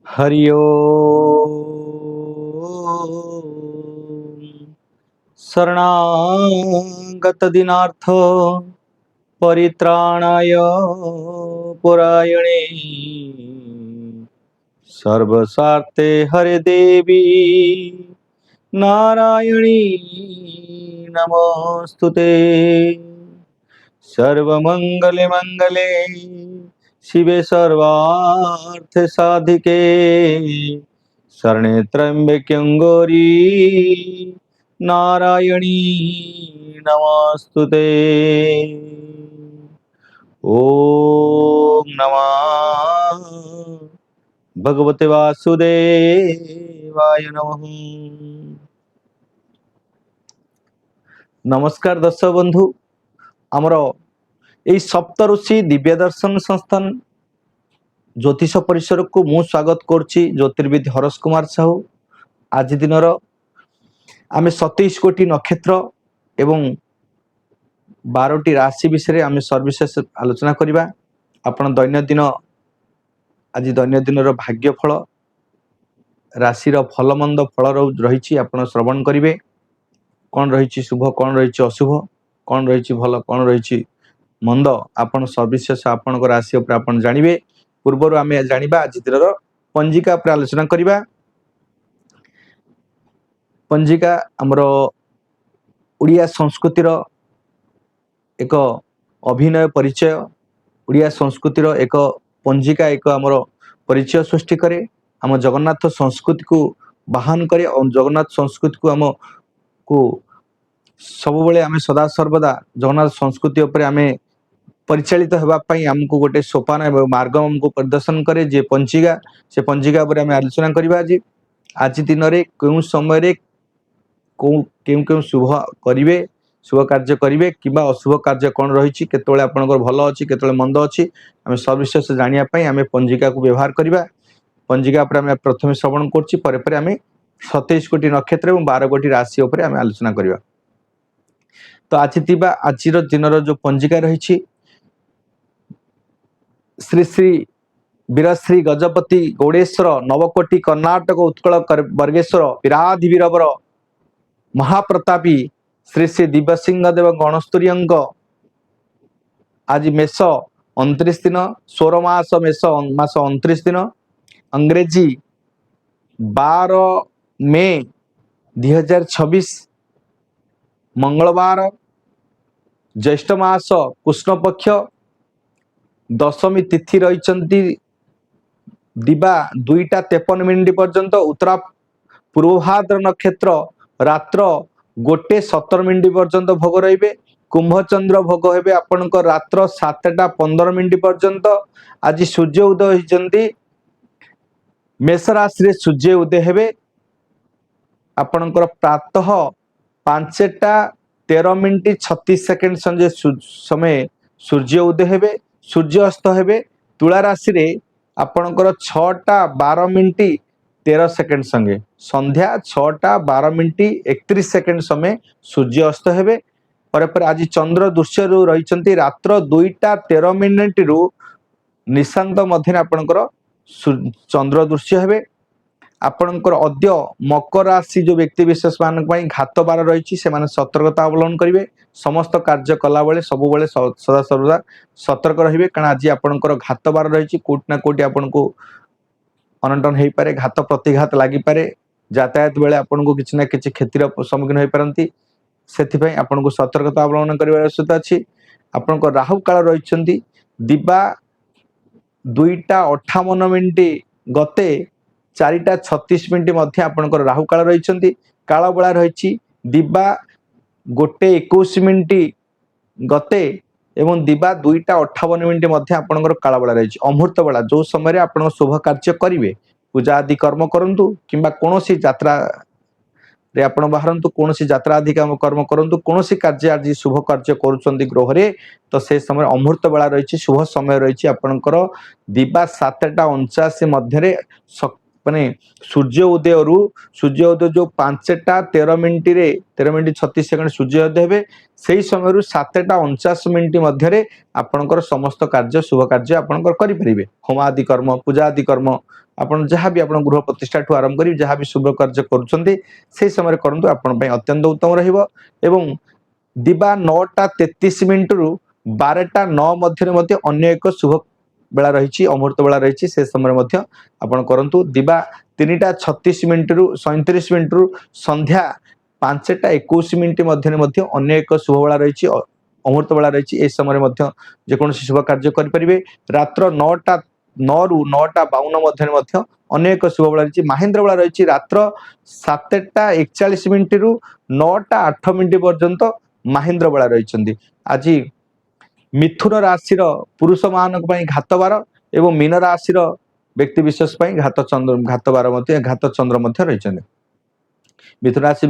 हरि ओम शरणागत दिनार्थ परित्राणाय पुरायणे सर्वसार्थे हरे देवी नारायणी नमोस्तुते। सर्वमंगले मंगले शिवे सर्वार्थ साधिके शरणे त्र्यंबके गौरी नारायणी नमोस्तुते। ओम नमः भगवते वासुदेवाय नमः। नमस्कार दर्शक बंधु, आमर यही सप्त ऋषि दिव्य दर्शन संस्थान ज्योतिष परिसर को मु स्वागत करुच्ची। ज्योतिर्विद हरस कुमार साहू। आज दिन आम 27 कोटी नक्षत्र एवं 12टी राशि विषय आम सर्विशेष आलोचना करवा। आपण दैनंदिन आज दैनंदिन भाग्यफल राशि फल मंद फल रही आपण श्रवण करेंगे। कौन रही शुभ कौन रही अशुभ कौन रही भल कौन रही मंद आपण सर्विशेष आपण राशि उपर आपण जानवे। पूर्वर आम जाना आज दिन पंजिका उपर आलोचना करवा। पंजिका आमर ओडिया संस्कृतिर एक अभिनय परिचय। ओडिया संस्कृतिर एक पंजिका एक आमर परिचय सृष्टि करे। आम जगन्नाथ संस्कृति को बाहन करे और जगन्नाथ संस्कृति को आम को सब बेले आम सदा सर्वदा जगन्नाथ संस्कृति उपर आम परिचालित होगापी आमको गोटे सोपान एवं मार्ग आमको प्रदर्शन करे जे पंजिका। से पंजिका उपर आम आलोचना करवा। आज दिन में क्यों समय क्यों शुभ करेंगे शुभ कार्य करेंगे कि अशुभ कार्य कौन रही केतले आपंकर भल अच्छी केतले मंद अच्छी आम सविशेष जानापी आम पंजिका को व्यवहार करवा। पंजिका पर आम प्रथम श्रवण कर आम 27 कोटी नक्षत्र और 12 कोटी राशि उपर आम आलोचना करवा। तो आज दिन जो पंजिका रही श्री श्री वीरश्री गजपति गौड़ेश्वर नवकोटी कर्णाटक उत्कल बर्गेश्वर विराधिवीरवर महाप्रतापी श्री श्री दिव्यसिंह देव गणस्तूर्यंग आज मेष 29 दिन 16 मास मेष मास 29 दिन अंग्रेजी 12 मे 2026 मंगलवार ज्येष्ठ मास कृष्ण पक्ष दशमी तिथि रही दिबा 2:53 पर्यंत उत्तरा पूर्वभाद्र नक्षत्र रात्र 1:17 पर्यंत भोग रे। कुंभचंद्र भोग हे आपणकर रात्र 7:15 पर्यंत। आज सूर्य उदय होती मेष राशि सूर्य उदय हे आपणकर प्रातः 5:13:36 संजय समय सूर्य उदय हे। सूर्य अस्त हे तुला राशि रे आपणकर 6:12:13 संगे संध्या 6:12:31 समय सूर्य अस्त हे। पर आज चंद्र दृश्य रही रात्र 2:13 रु निशांत मध्य आपणकर चंद्र दृश्य हे। आपणकर अद्य मकर राशि जो व्यक्ति विशेष मान घात बार रही से सतर्कता अवलंबन करेंगे। समस्त कार्य कला बेले सब बेले सदा सर्वदा सतर्क रहिबे कारण आज आपणकर घात बार रही कोट ना कोटी आपनको अनटन हो पारे घात प्रतिघात लगी पारे यातायात बेले आपनको किसी ना किसी क्षतिर सम्मुखीन हो पारती से आपको सतर्कता अवलंबन कर आवश्यकता अच्छी। आपंक राहु काल रही दिबा 2:58 गते 4:36 मध्य आपंकर राहु काल रही। काल बेला रही दिबा 1:21 गते एवं दिबा 2:58 मध्य आपंकर काल बेला रही। अमृत बेला जो समय आप शुभ कार्य करेंगे पूजा आदि कर्म करूँ कि कौन यात्रा रे आपण बाहरतु कौन यात्रा आदि कर्म करूँ कौन कार्य आज शुभ कार्य करुँच गृह रे तो से समय अमृत बेला रही शुभ समय रही आपणकर दिबा 7:49 मध्य माने सूर्य उदय जो 5:13:36 सूर्य उदय हे से समय 7:49 मध्य आपणकर समस्त कार्य शुभ कार्य आपणकर करें होम आदि कर्म पूजा आदि कर्म आपण जहाँ भी आपण गृह प्रतिष्ठा ठू आरंभ करी जहाँ भी शुभ कार्य करुछंती से समय करंतु आपण पई अत्यंत उत्तम रहिबो। एवं दिबा 9:33 रु 12:09 मध्य मध्य अन्य एक शुभ बेला रही अमृत बेला रही से समय मध्य आपण करंतु। दिबा 3:36 रु 37 रु संध्या 5:21 मध्य मध्य अन्य एक शुभ बेला रही अमृत बेला रही ए समय मध्य जेकोसी शुभ कार्य करें। रात्र 9:09 रु 9:52 मध्य अन्य एक शुभ बेला रही महेन्द्र बेला रही रात्र 7:41 रु 9:08 पर्यंत महेन्द्र बेला रही। आज मिथुन राशि पुरुष मान घात बार एवं मीन राशि व्यक्ति विशेष घात बार घात चंद्र रही। मिथुन राशि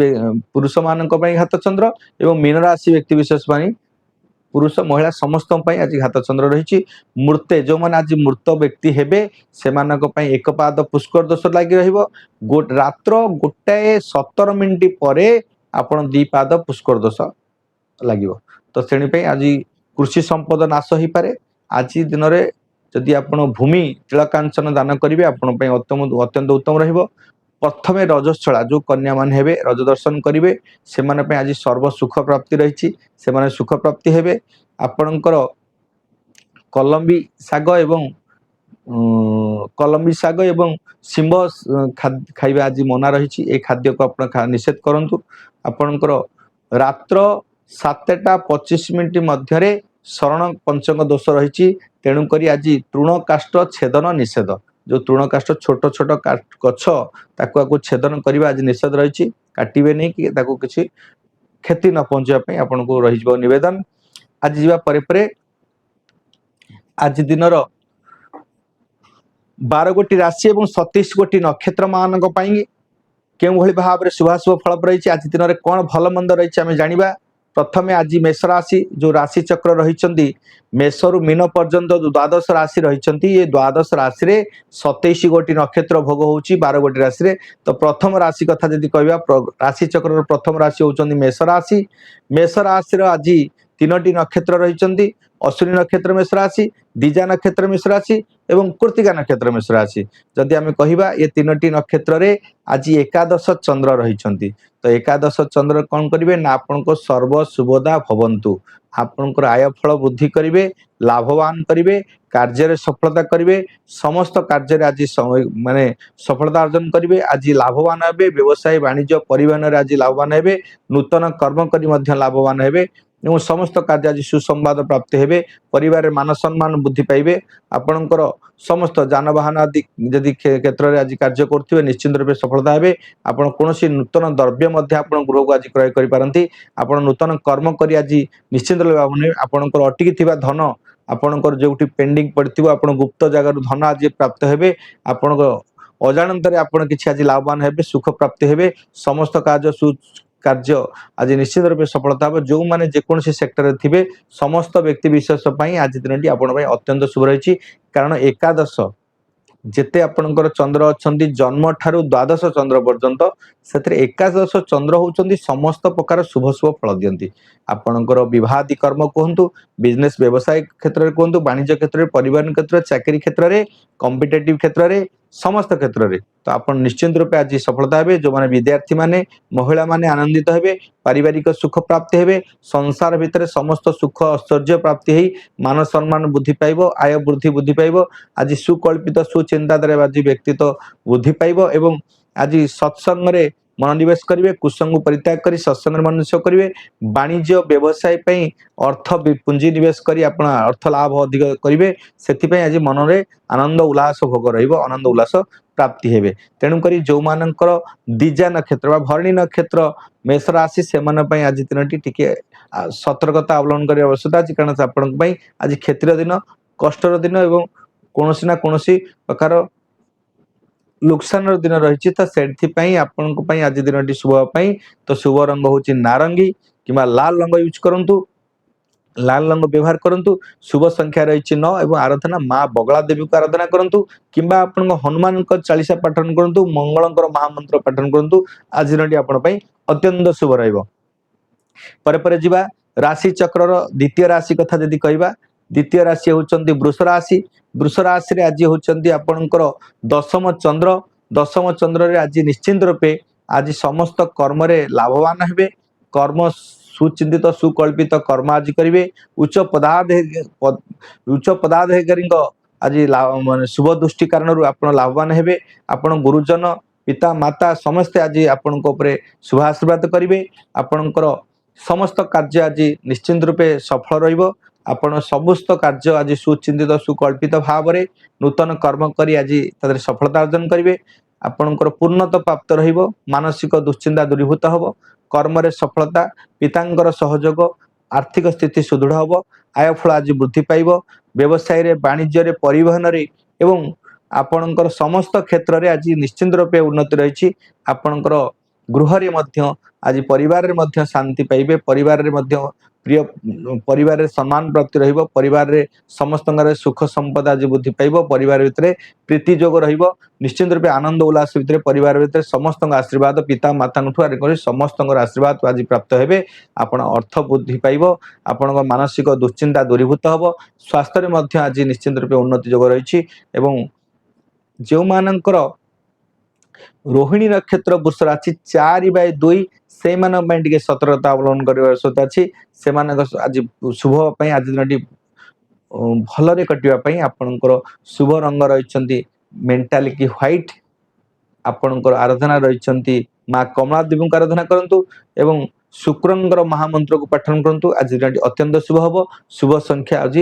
पुरुष मान घात चंद्र एवं मीन राशि व्यक्ति विशेष पुरुष महिला समस्त आज घात चंद्र रही। मूर्ते जो मैंने आज मृत व्यक्ति हेबे से एक पाद पुष्कर दोष लगी रात्र 1:17 पर आपण 2 पाद पुष्कर दोष लगे। तो से आज कृषि संपद नाश हो पारे। आज दिन में जदि आप भूमि तिलकांचन दान करेंगे आपण अत्यंत उत्तम रहिबो। प्रथमे रजस्वला जो कन्या मान हेबे रज दर्शन करेंगे से आज सर्व सुख प्राप्ति रही से सुख प्राप्ति हेबे। आपणकर कलम्बी शाग एवं कलम्बी शाग एवं शिंब खाइबा आज मना रही ए खाद्य को आप निषेध करंतु। आपणकर रात्र 7:25 मध्य शरण पंचंग दोष रही तेणुक आज तृण काष्ठ छेदन निषेध जो तृण काष्ठ छोट छोट गछ ताकू छेदन करने आज निषेध रही काटे नहीं कि किसी क्षति न पहुंचापी आपन को रही निवेदन। आज जावा परे आज दिन 12 गोटी राशि एवं 27 गोटी नक्षत्र मान क्यों भाव में शुभाशुभ फल रही आज दिन में कौन भल मंद रही आम जाना। प्रथमे आज मेष राशि जो राशि चक्र रही मेष रु मीन पर्यंत जो द्वादश राशि रही ये द्वादश राशि रे 27 गोटी नक्षत्र भोग होची 12 गोटी राशि रे। तो प्रथम राशि कथा जदि कहबा राशि चक्र प्रथम राशि होचंदी मेष राशि। मेष राशि रो आज 3टी नक्षत्र रही अश्विनी नक्षत्र मेष राशि दीजा नक्षत्र मेष राशि एवं कृतिका नक्षत्र मेष राशि। जदि आम कहबा ये 3टी नक्षत्र रे आज एकादश चंद्र रही। तो एकादश चंद्र कौन करेंगे ना आपण को सर्व शुभदा भवंतु आपणकर आय फल वृद्धि करेंगे लाभवान करेंगे कार्य सफलता करेंगे समस्त कार्य आज माने सफलता अर्जन करेंगे आज लाभवान हे व्यवसाय वाणिज्य परिवहन आज लाभवान हे नूतन कर्म कर लाभवान हे एवं समस्त कार्य आज सुसंवाद प्राप्त हेबे परिवार मान सम्मान वृद्धि पाइबे। आपणकर समस्त जानवाहन आदि जदि क्षेत्र में आज कार्य करुवे निश्चिंत रूप सफलता हेबे। आपण कौन नूतन द्रव्य गृह को आज क्रय करि आपण नूतन कर्म करी आज निश्चिंत रूप आपणकर अटकी धन आपणकर जो पेंडिंग पड़ो आप गुप्त जगार धन आज प्राप्त हेबे। आपण अजाणत आपण किसी आज लाभवान हेबे सुख प्राप्ति हेबे समस्त कार्य आज निश्चित रूप सफलता हो। जो मैंने जेकोसी सेक्टर थे समस्त व्यक्ति विशेष आज दिन आपण अत्यंत शुभ रही कारण एकादश जेते आपणकर चंद्र अच्छा जन्म ठारू द्वादश चंद्र पर्यंत से एकादश चंद्र होउचंदी समस्त प्रकार शुभ शुभ फल दियंती। आपणकर विवाहादि कर्म कहतु बिजनेस व्यवसाय क्षेत्र में कहतु वाणिज्य क्षेत्र में परिवहन क्षेत्र चाकरी क्षेत्र में कॉम्पिटेटिव क्षेत्र में समस्त क्षेत्र में तो आप निश्चिंत रूप आज सफलता हे। जो मैंने विद्यार्थी माने महिला माने आनंदित हे पारिवारिक सुख प्राप्ति हे संसार भितर समस्त सुख ऐश्वर्य प्राप्ति ही मान सम्मान वृद्धि पाइब आय वृद्धि पाइब आज सुकल्पित सुचिंताधारा आज व्यक्तित्व वृद्धि पाइब एवं आज सत्संग रे मनोनिवेश करेंगे कुसंग परित्याग कर सत्संग मनोनिवेश करेंगे वाणिज्य व्यवसाय अर्थ पुंजी निवेश कर अर्थ लाभ अधिक करेंगे से आज मन में आनंद उल्लास भोग रनंद उल्लास प्राप्ति हेबे। तेणुक जो मानकर दीजा नक्षत्र भरणी नक्षत्र मेष राशि से आज दिन टी सतर्कता अवलंबन करने आवश्यकता अच्छी कारण आपण आज क्षेत्रीय दिन कष्टर दिन एवं कौन ना कौन प्रकार नुकसान दिन रही तो से आपण आज दिन शुभ तो शुभ रंग हूँ नारंगी कि लाल रंग यूज करूँ लाल रंग व्यवहार करूँ। शुभ संख्या रही 9 एवं आराधना माँ बगला देवी को आराधना करूँ कि हनुमान चालीसा पाठन करूँ मंगलकर महामंत्र पाठन करूँ आज दिन आपण अत्यंत शुभ रहा। राशि चक्र द्वितीय राशि कथा जदि कहबा द्वितीय राशि होउचंती वृष राशि। वृष राशि रे आज होउचंती आपणकर दशम चंद्र रे आज निश्चिंत रूपे आज समस्त कर्म रे लाभवान हेबे। कर्म सुचिंतित सुकल्पित कर्म आज करिवे। उच्च पदाधिकारी आज माने शुभ दृष्टि कारण आपण लाभवान हेबे। आपण गुरुजन पिता माता समस्ते आज आपण शुभ आशीर्वाद करिवे। आपणकर समस्त कार्य आज निश्चिंत रूपे सफल रहिबो। आपण समस्त कार्य आज सुचिंतित सुकल्पित भाव में नूतन कर्म करी आज तादर सफलता अर्जन करिवे। आपणकर पूर्णता प्राप्त रहिबो। मानसिक दुश्चिंता दूरीभूत हबो। कर्म रे सफलता पितांकर सहयोग आर्थिक स्थिति सुदृढ़ हबो। आय फल आज वृद्धि पाइबो। व्यवसाय रे वाणिज्य रे परिवहन रे एवं आपणकर समस्त क्षेत्र रे आज निश्चिंत रूपे उन्नति रही। आपणकर गृह रे मध्य आज परिवार रे मध्य शांति पाइबे। परिवार रे मध्य प्रिय परिवार रे सम्मान प्राप्ति रहिबो। परिवार रे समस्त सुख संपद आज वृद्धि पाइबो। परिवार भितरे प्रीति जोग रहिबो। निश्चित रूपे आनंद उल्लास भितरे परिवार भितरे समस्त आशीर्वाद पिता माता ठू समस्त आशीर्वाद आज प्राप्त हेबे। आपण अर्थ वृद्धि पाइबो। आपण मानसिक दुश्चिंता दूरीभूत हबो। स्वास्थ्य रे मध्य आज निश्चित रूपे उन्नति जोग रही। एवं जो मानकर रोहिणी नक्षत्र वृष राशि 4/2 से टे सतर्कता अवलंबन कर आज शुभ आज दिन भलरे कटापी आपणकर शुभ रंग रही मेंटालिटी व्हाइट। आपणकर आराधना रही माँ कमला देवी को आराधना करंतु एवं शुक्रंगर महामंत्र को पाठन करंतु। आज दिन अत्यंत शुभ हम। शुभ संख्या आज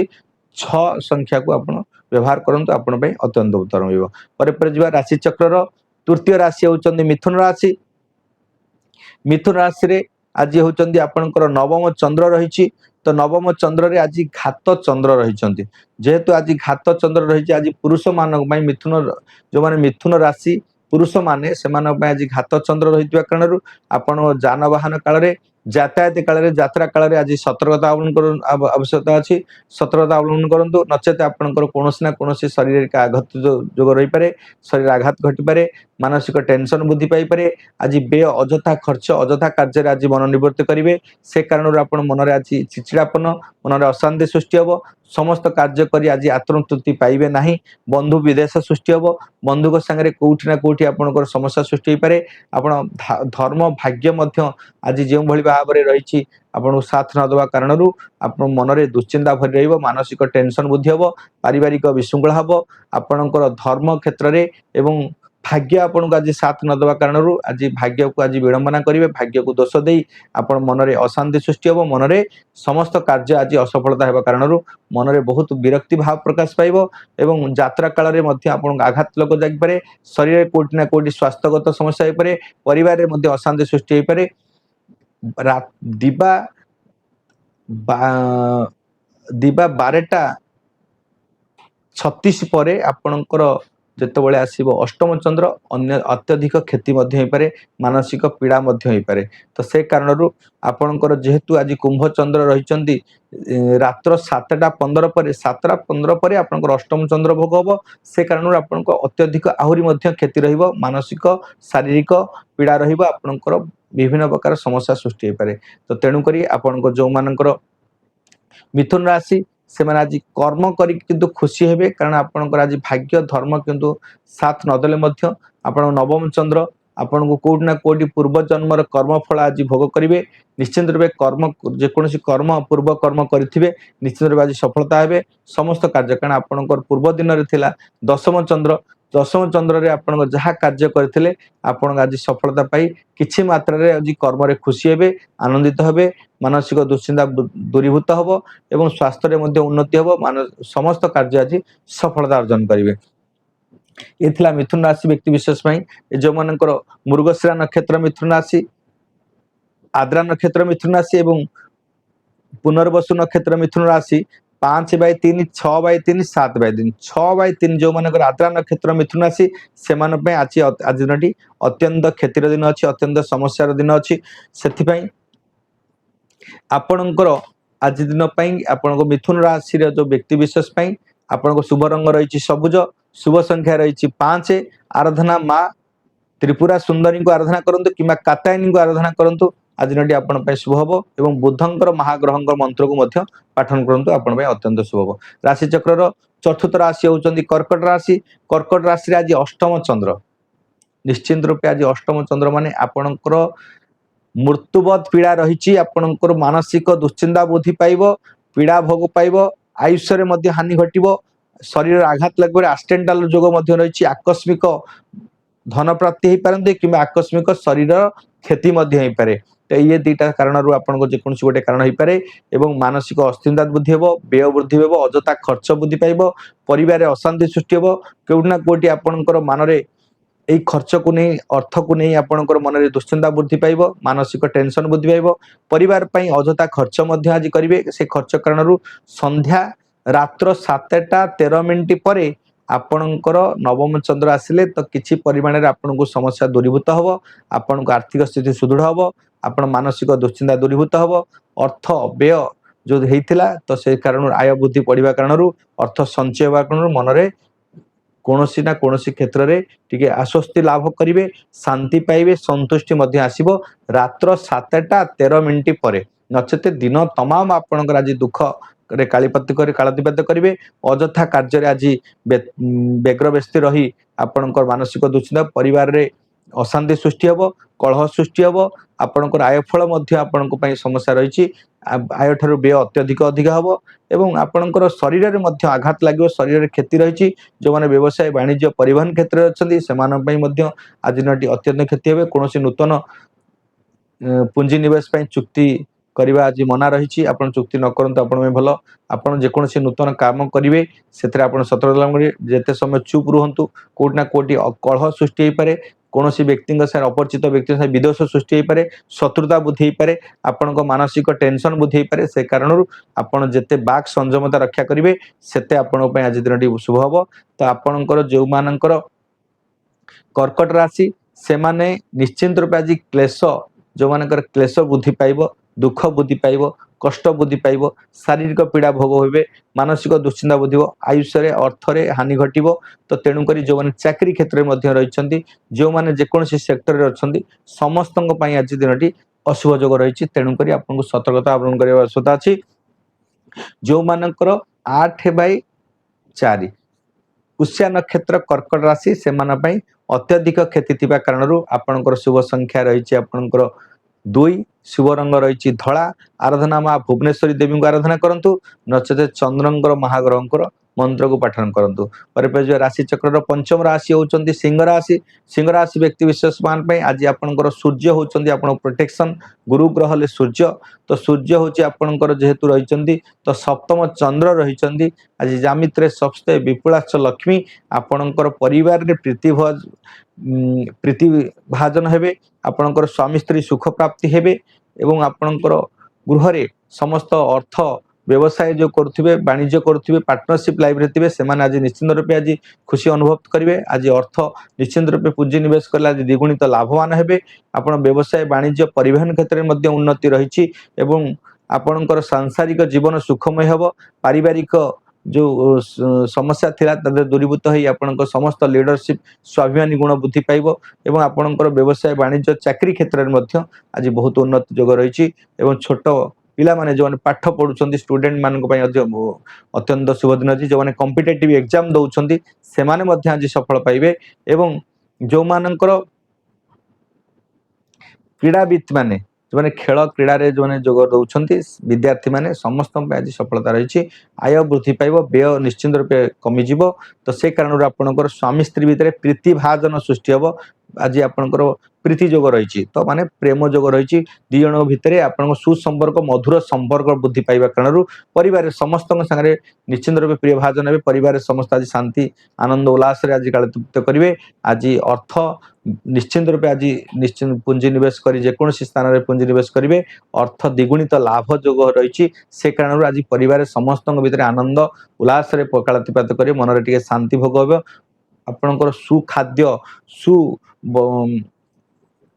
6 संख्या को आप व्यवहार करंतु। आपण पे अत्यंत उत्तम रहिबो। पर जिबा राशि चक्र तृतीय राशि होउचंदी मिथुन राशि। मिथुन राशि रे आज होउचंदी आपणकर नवम चंद्र रही। तो नवम चंद्र रे आज घात चंद्र रही। जेहेतु आज घात चंद्र रही आज पुरुष मानक मिथुन जो माने मिथुन राशि पुरुष माने सेमानक आज घात चंद्र रही कारण आपण जानवाहन काल रे यातायात काल रे यात्रा काल रे आज सतर्कता अवलंबन आवश्यकता अच्छी। सतर्कता अवलंबन करंतु नचेत आपणकर कोनोसी ना कोनोसी शारीरिक आघात जोग रही पारे। शरीर आघात घटी पारे। मानसिक टेंशन वृद्धि पाई पारे। आज व्यय अजथा खर्च अजथा कार्य आज मन निवृत्त करेंगे। से कारण आप मनरे आज चिड़चिड़ापन मनरे अशांति सृष्टि हम। समस्त कार्य करी आज आत्मतृप्ति पाइबे नहीं। बंधु विदेश सृष्टि हम। बंधु को सांगे कोठी ना कोठी आपणकर समस्या सृष्टि हो पारे। आपण धर्म भाग्य मध्य आज जो भली भाव में रही आपको साथ न देवा कारण आप मनरे दुश्चिंता भरी रही। मानसिक टेंशन वृद्धि हम। पारिवारिक विशृंखला हम। आपणकर धर्म क्षेत्र में एवं भाग्य आपको आज साथ न देवा कारण आज भाग्य को आज विडंबना करेंगे। भाग्य को दोष दे आपण मनरे अशांति सृष्टि हम। मनरे समस्त कार्य आज असफलता होगा कारण मनरे बहुत विरक्ति भाव प्रकाश पाइब। एवं यात्रा काल में आपको आघात लोक जापे। शरीर कोटि ना कोटि स्वास्थ्यगत समस्या हो पारे। परिवार में अशांति सृष्टि हो पारे। दिबा 12:36 पर आपणकर जितेबाला आसो अष्टम चंद्र अन्य अत्यधिक क्षति हो पारे। मानसिक पीड़ा हो पारे। तो से कारण आपणकर जेहेतु आज कुंभ चंद्र रही रात्र 7:15 पर 7:15 पर आपणकर अष्टम चंद्र भोग हम। से कारण आपणकर अत्यधिक आहरी क्षति रहिबो। मानसिक शारीरिक पीड़ा रहिबो। आपणकर विभिन्न प्रकार समस्या सृष्टि हो पारे। तो तेणुक आपणकर जो मानकर मिथुन राशि से माने आज कर्म करी किंतु खुशी हेबे कारण आपणकर आज भाग्य धर्म किंतु साथ नदेले मध्य आपण नवम चंद्र आपण को कोट ना कोटि पूर्व जन्मर कर्म फल आज भोग करिवे। निश्चित रूपे कर्म जेकोसी कर्म पूर्व कर्म करिथिबे निश्चित रूपे आज सफलता हेबे। समस्त कार्य कारण आपणकर पूर्व दिन रे थिला दशम चंद्र। दशम चंद्र रे आपण जहाँ कार्य करथिले आपण आज सफलता पाई किछि मात्रा रे आज कर्म रे खुशी हेबे। आनंदित हेबे। मानसिक दुश्चिंता दूरीभूत हबो एवं स्वास्थ्य रे मध्य उन्नति हबो। समस्त कार्य आज सफलता अर्जन करिवे। ये थिला मिथुन राशि व्यक्ति विशेष जो मानकर मृगशिरा नक्षत्र मिथुन राशि आद्रा नक्षत्र मिथुन राशि एवं पुनर्वसु नक्षत्र मिथुन राशि 5/3 6/3 7/3 6/3 जो मानकर आद्रा नक्षत्र मिथुन राशि से आज दिन अत्यंत क्षतिर दिन अच्छी। अत्यंत समस्यार दिन अच्छी। से आपणकर आज दिन आपण मिथुन राशि जो व्यक्ति विशेष आपण शुभ रंग रही सबुज। शुभ संख्या रही 5। आराधना माँ त्रिपुरा सुंदरी को आराधना करंतु किंबा कात्यायनी को आराधना करंतु। आज दिनटी आपण पय शुभ हबो एवं बुद्धंकर महाग्रहंकर मंत्र को मध्य पाठन करंतु आपण पय अत्यंत शुभ हबो। राशि चक्रर चतुर्थ राशि होउचंदी कर्कट राशि। कर्कट राशि आज अष्टम चंद्र निश्चिंत रूपे आज अष्टम चंद्र माने आपणकर मृत्युवत पीड़ा रही आपणकर मानसिक दुश्चिंता बुद्धि पाइब पीड़ा भोग पाइब आयुष्य मध्य हानि घटिबो शरीर आघात लगे एक्सीडेंटल जोग मध्य रही आकस्मिक धन प्राप्ति हो पारती कि आकस्मिक शरीर क्षति मध्य हो पारे। तो ये दुईटा कारण आपको जेको गोटे कारण हो पारे एवं मानसिक अस्थिरता बुद्धि हे व्यय वृद्धि हे अजथा खर्च बुद्धि पाइब परिवार अशांति सृष्टि हे कोना कोटी आपणकर मानरे यही खर्च को नहीं अर्थ को नहीं आपणकर मन में दुश्चिंता वृद्धि पाइब मानसिक टेंशन वृद्धि पाइब परिवार पई अजथा खर्च मध्य आज करेंगे से खर्च कारण संध्या रात्र 7:13 पर आपणकर नवम चंद्र आसिले तो किछि परिमाण रे आपनको समस्या दूरीभूत हबो आपनको आर्थिक स्थिति सुदृढ़ हबो आपण मानसिक दुश्चिंता दूरीभूत हबो अर्थ व्यय जो हेइथिला तो से कारण आय वृद्धि पड़िबा कारण अर्थ संचय होबा कारण मन रे कोनोसी ना कोनोसी क्षेत्र रे टिके आश्वस्ति लाभ करिवे शांति पाइबे संतुष्टि मध्य आसीबो रात्र 7:13 पर नचेते दिन तमाम आपणकर आज दुख रे कालीपति करे कालातिपात करेंगे अजथा कार्य आज व्यग्र व्यस्ति रही आपणकर मानसिक दुश्चिंता परिवार रे अशांति सृष्टि हे कलह सृष्टि हे आपणकर आयफल आपण समस्या रही आय ठार व्यय अत्यधिक अधिक हम एवं आपणकर शरीर में आघात लगे शरीर में क्षति रही जो मैंने व्यवसाय वाणिज्य परिवहन क्षेत्र में अच्छा से आज दिनटी अत्यंत क्षति हे कौन नूतन पुंजी निवेश चुक्ति करवा आज मना रही आपन चुक्ति न करंतु आपण भल आपन जेकोसी नूतन काम करेंगे से सतर्क जेते समय चुप रुहतु कोटना कोटी कलह सृष्टि हो पारे कौन व्यक्ति अपरिचित व्यक्ति विदोष सृष्टि हो पारे शत्रुता बुद्धि हो पारे आपण मानसिक टेंशन बुद्धि हो पारे से कारण आपन जेते बाक संयमता रक्षा करेंगे सेते आपण आज दिन शुभ हम। तो आपणकर जो मानकर कर्कट राशि से माने निश्चिंत रूप आज क्लेश जो मानकर क्लेश बुद्धि पाइब दुख बुद्धि पाइब कष्ट बुद्धि पाइब शारीरिक पीड़ा भोग होबे मानसिक दुश्चिंता बुद्धि आयुष्य अर्थ हानि घटिबो। तो तेणुक जो मैंने चाकरी क्षेत्र में रही जो मैंने जेकोसी सेक्टर में अच्छा समस्त आज दिन अशुभ जोग रही तेणुक आपको सतर्कता अवलंबन करने आवश्यकता अच्छी। जो मानकर 8/4 पुष्या नक्षत्र कर्कट राशि से अत्यधिक क्षति थिबा कारणरू आपणकर शुभ संख्या रही आपणकर 2 शुभ रंग रही धला आराधना माँ भुवनेश्वरी देवी को आराधना करंतु नचेत चंद्रंकर महाग्रहंकर मंत्र को पाठन करंतु। पर राशि चक्र पंचम राशि होउचंदी सिंह राशि। सिंह राशि व्यक्ति विशेष मान पे आज आपणकर सूर्य होउचंदी आपण प्रोटेक्शन गुरु ग्रह ले सूर्य तो सूर्य होची आपणकर जेहेतु रहिचंदी तो सप्तम चंद्र रहिचंदी आज जामित्रे सप्ते विपुलाक्ष लक्ष्मी आपणकर परिवार रे प्रीति भाजन हेबे आपणकर स्वामी स्त्री सुख प्राप्ति हेबे एवं आपणकर गृह रे समस्त अर्थ व्यवसाय जो करुवे वाणिज्य करुवे पार्टनरशिप लाइफ रे थिबे सेमाने आज निश्चिंत रूपे आज खुशी अनुभव करेंगे आज अर्थ निश्चिंत रूपे पुंजी निवेश कले आज द्विगुणित लाभवान हेबे आपण व्यवसाय वाणिज्य परिवहन क्षेत्र में मध्य उन्नति रही एवं आपणकर सांसारिक जीवन सुखमय हेबो पारिवारिक जो समस्या थिला तदे दूरीभूत होई आपणकर समस्त लीडरशिप स्वाभिमानी गुण बुद्धि पाइब एवं आपणकर व्यवसाय वाणिज्य चाकरी क्षेत्र में मध्य आज बहुत उन्नति जोग रही एवं छोट पिला माने जो पाठ पढ़ुछंती स्टूडेंट मान अत्यंत शुभ दिन अच्छी जो मैंने कॉम्पिटिटिव एग्जाम दौरान से आज सफल पाइबे एवं जो मानकर क्रीड़ाविद माने जो मैंने खेल क्रीड़ा रे जो मैंने जोग दौरान विद्यार्थी माने समस्त आज सफलता रही आय वृद्धि पाइब व्यय निश्चिंत रूपे कमिज तो से कारण आपणकर स्वामी स्त्री भितर प्रीति भाजन सृष्टि हम आज आपणकर प्रीति जोग रही तो माने प्रेम जोग रही दी जन भितर आप सुसंपर्क मधुर संपर्क वृद्धि पाइबा कारण परिवार समस्त सागर निश्चिंत रूपे प्रिय भाजन हे परिवार समस्त आज शांति आनंद उल्लास आज कालतीत करेंगे आज अर्थ निश्चिंत रूपे आज निश्चिंत पुंजी निवेश कर जेकोसी स्थान में पुंजी निवेश करेंगे अर्थ द्विगुणित लाभ जोग रही से कारण आज परिवार समस्त भितर आनंद उल्लास कालतीपात कर मन टे शांति भोग हो आपणकर सुखाद्य सु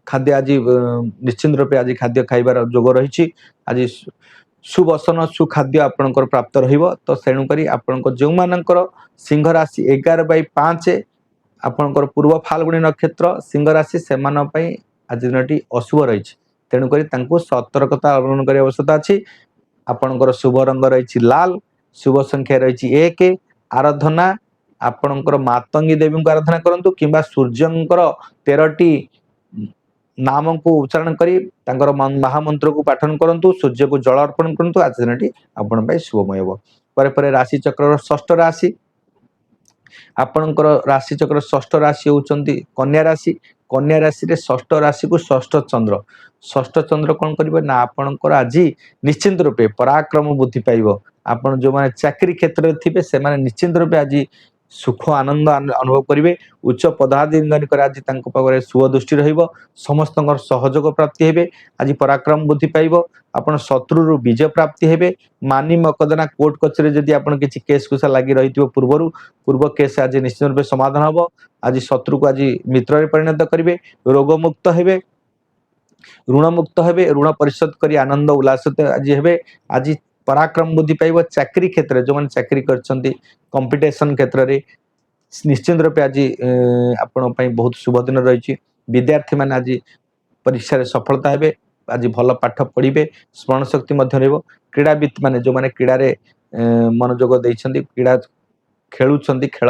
खाद्य आज निश्चिंत रूपे आज खाद्य खाइबार जोग रही आज सुवसन सुखाद्य आपणकर प्राप्त रहिबो तो तेणुक आपणकर जो मानकर सिंह राशि 11/5 आपणकर पूर्व फाल्गुनी नक्षत्र सिंह राशि से आज दिनटी अशुभ रही तेणुक सतर्कता अवलम्बन करने आवश्यकता अच्छी। आपणकर शुभ रंग रही लाल, शुभ संख्या रही 1, आराधना आपणकर मातंगी देवी को आराधना करूँ कि सूर्यंकर 13टी नाम को उच्चारण करी महामंत्र को पाठन करूँ, सूर्य को जल अर्पण करूँ। आज दिन आपण शुभमय हो। पर राशि चक्र षष्ठ राशि, आपणकर राशि चक्र षष्ठ राशि होउचंती कन्या राशि। कन्या राशि रे षष्ठ राशि को षष्ठ चंद्र, षष्ठ चंद्र कौन करिवे ना आपणकर आज निश्चिंत रूपे पराक्रम बुद्धि पाइबो। आपण जो माने चाकरी क्षेत्र में थिबे से माने निश्चिंत रूपे आज सुख आनंद अनुभव करेंगे। उच्च पदाधिकारी आज पाखे शुभ दृष्टि रहिबो, समस्तଙ୍କର सहयोग प्राप्ति हेबे। आज पराक्रम बुद्धि पाइबो, आपण शत्रु विजय प्राप्ति हेबे। मानी मकदना कोर्ट कचेरी जदि आपण किछि केस कुसा लागि रहिथिबो पूर्व केस आज निश्चित रूपे समाधान हबो। आज शत्रु को आज मित्र रे परिणत करिवे, रोग मुक्त हेबे, ऋण मुक्त हेबे, ऋण परिशोध करी आनंद उल्लास आज हेबे। आज पराक्रम बुद्धि पाइबो। चाकरी क्षेत्र जो माने चाकरी करछंती कंपटीशन क्षेत्र रे निश्चित रूपे आज आपण पई बहुत शुभ दिन रही। विद्यार्थी माने आज परीक्षा रे सफलता हेबे, आज भल पाठ पढ़िबे, स्मरण शक्ति मध्य रहइबो। क्रीड़ाविद माने जो माने क्रीडा रे मनोयोग दैछंती, क्रीडा खेलुछंती, खेल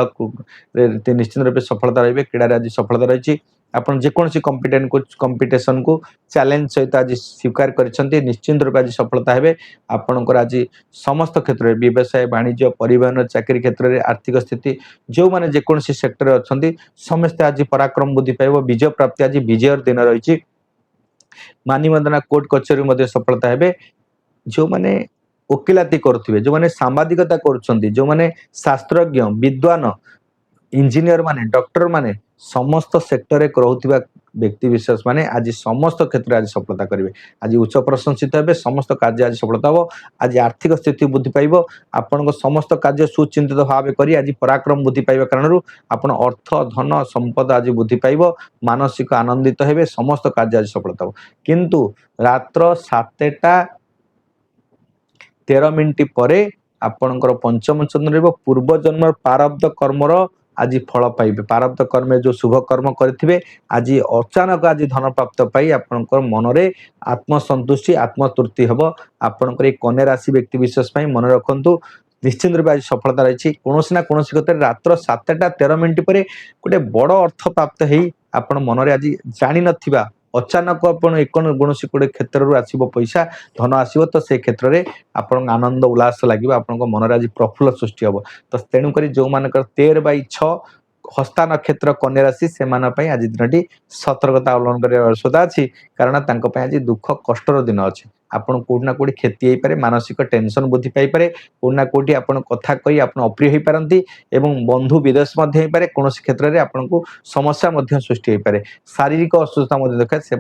रे निश्चित रूपे सफलता रहिबे। क्रीडा रे आज सफलता रही। आपण जेकोसी कंपिटिशन को चैलेंज सहित आज स्वीकार करिसेंती, निश्चित रूपे आज सफलता हेबे। आपणकर आज समस्त क्षेत्र में व्यवसाय वाणिज्य परिवहन चाकरी क्षेत्र में आर्थिक स्थिति जो माने जेकोसी सेक्टर अच्छी समस्ते आज पराक्रम बुद्धि पाइबो। विजय प्राप्ति आज विजय दिन रही। मानी मदना कोर्ट कचेरी मध्य सफलता हेबे। जो माने वकिलाती करुथिबे, जो माने सांबादिकता करुछंती, जो माने शास्त्रज्ञ विद्वान इंजीनियर माने डॉक्टर माने समस्त सेक्टर रे रहुथिबा व्यक्ति विशेष माने आज समस्त क्षेत्र आज सफलता करेंगे। आज उच्च प्रशंसित हेबे, समस्त कार्य आज सफलता हो। आज आर्थिक स्थिति बुद्धि पाइबो। आपण समस्त कार्य सुचिंतित भाव करी आज पराक्रम बुद्धि पाइबा कारण आपण अर्थ धन संपद आज बुद्धि पाइबो। मानसिक आनंदित हेबे, समस्त कार्य आज सफलता हो। किंतु रात्र 7:13 परे आपणकर पंचम चंद्र रहइबो। पूर्व जन्म प्रारब्ध कर्मर आज फल पाइबे। प्रारब्ध कर्म जो शुभ कर्म करथिबे आज अचानक आज धन प्राप्त पाई आपणकर मन रे आत्मसंतुष्टि आत्मतृप्ति हबो। आपणकर ए कन्या राशि व्यक्ति विशेष पई मन रखंतु, निश्चित रूप आज सफलता रही। कोनोसी ना कोनोसी क्षेत्र रात्र 7:13 पर गोटे बड़ अर्थ प्राप्त हेई आपण मन रे आज जानि नथिबा अचानक आपण एक कौनसी गोटे क्षेत्र आसो पैसा धन आसो, तो से क्षेत्र में आपण आनंद उल्लास लगे, आपण मन आज प्रफुल्ल सृष्टि हम। तो तेणुक जो मान 13/6 हस्ता नक्षत्र कन्या राशि से आज दिन सतर्कता अवलम्बन करने आवश्यकता अच्छी। कारण आज दुख कष्टर दिन अच्छे। आपण कोठी ना कोठी क्षति हो पारे, मानसिक टेंशन बुद्धि पाइपे, कोठी ना कोठी आपण कथा कही आपण अप्रिय हो पारती एवं बंधु विदेश हो पारे। कौन क्षेत्र में आपन को समस्या सृष्टि हो पारे, शारीरिक असुस्थता देखा से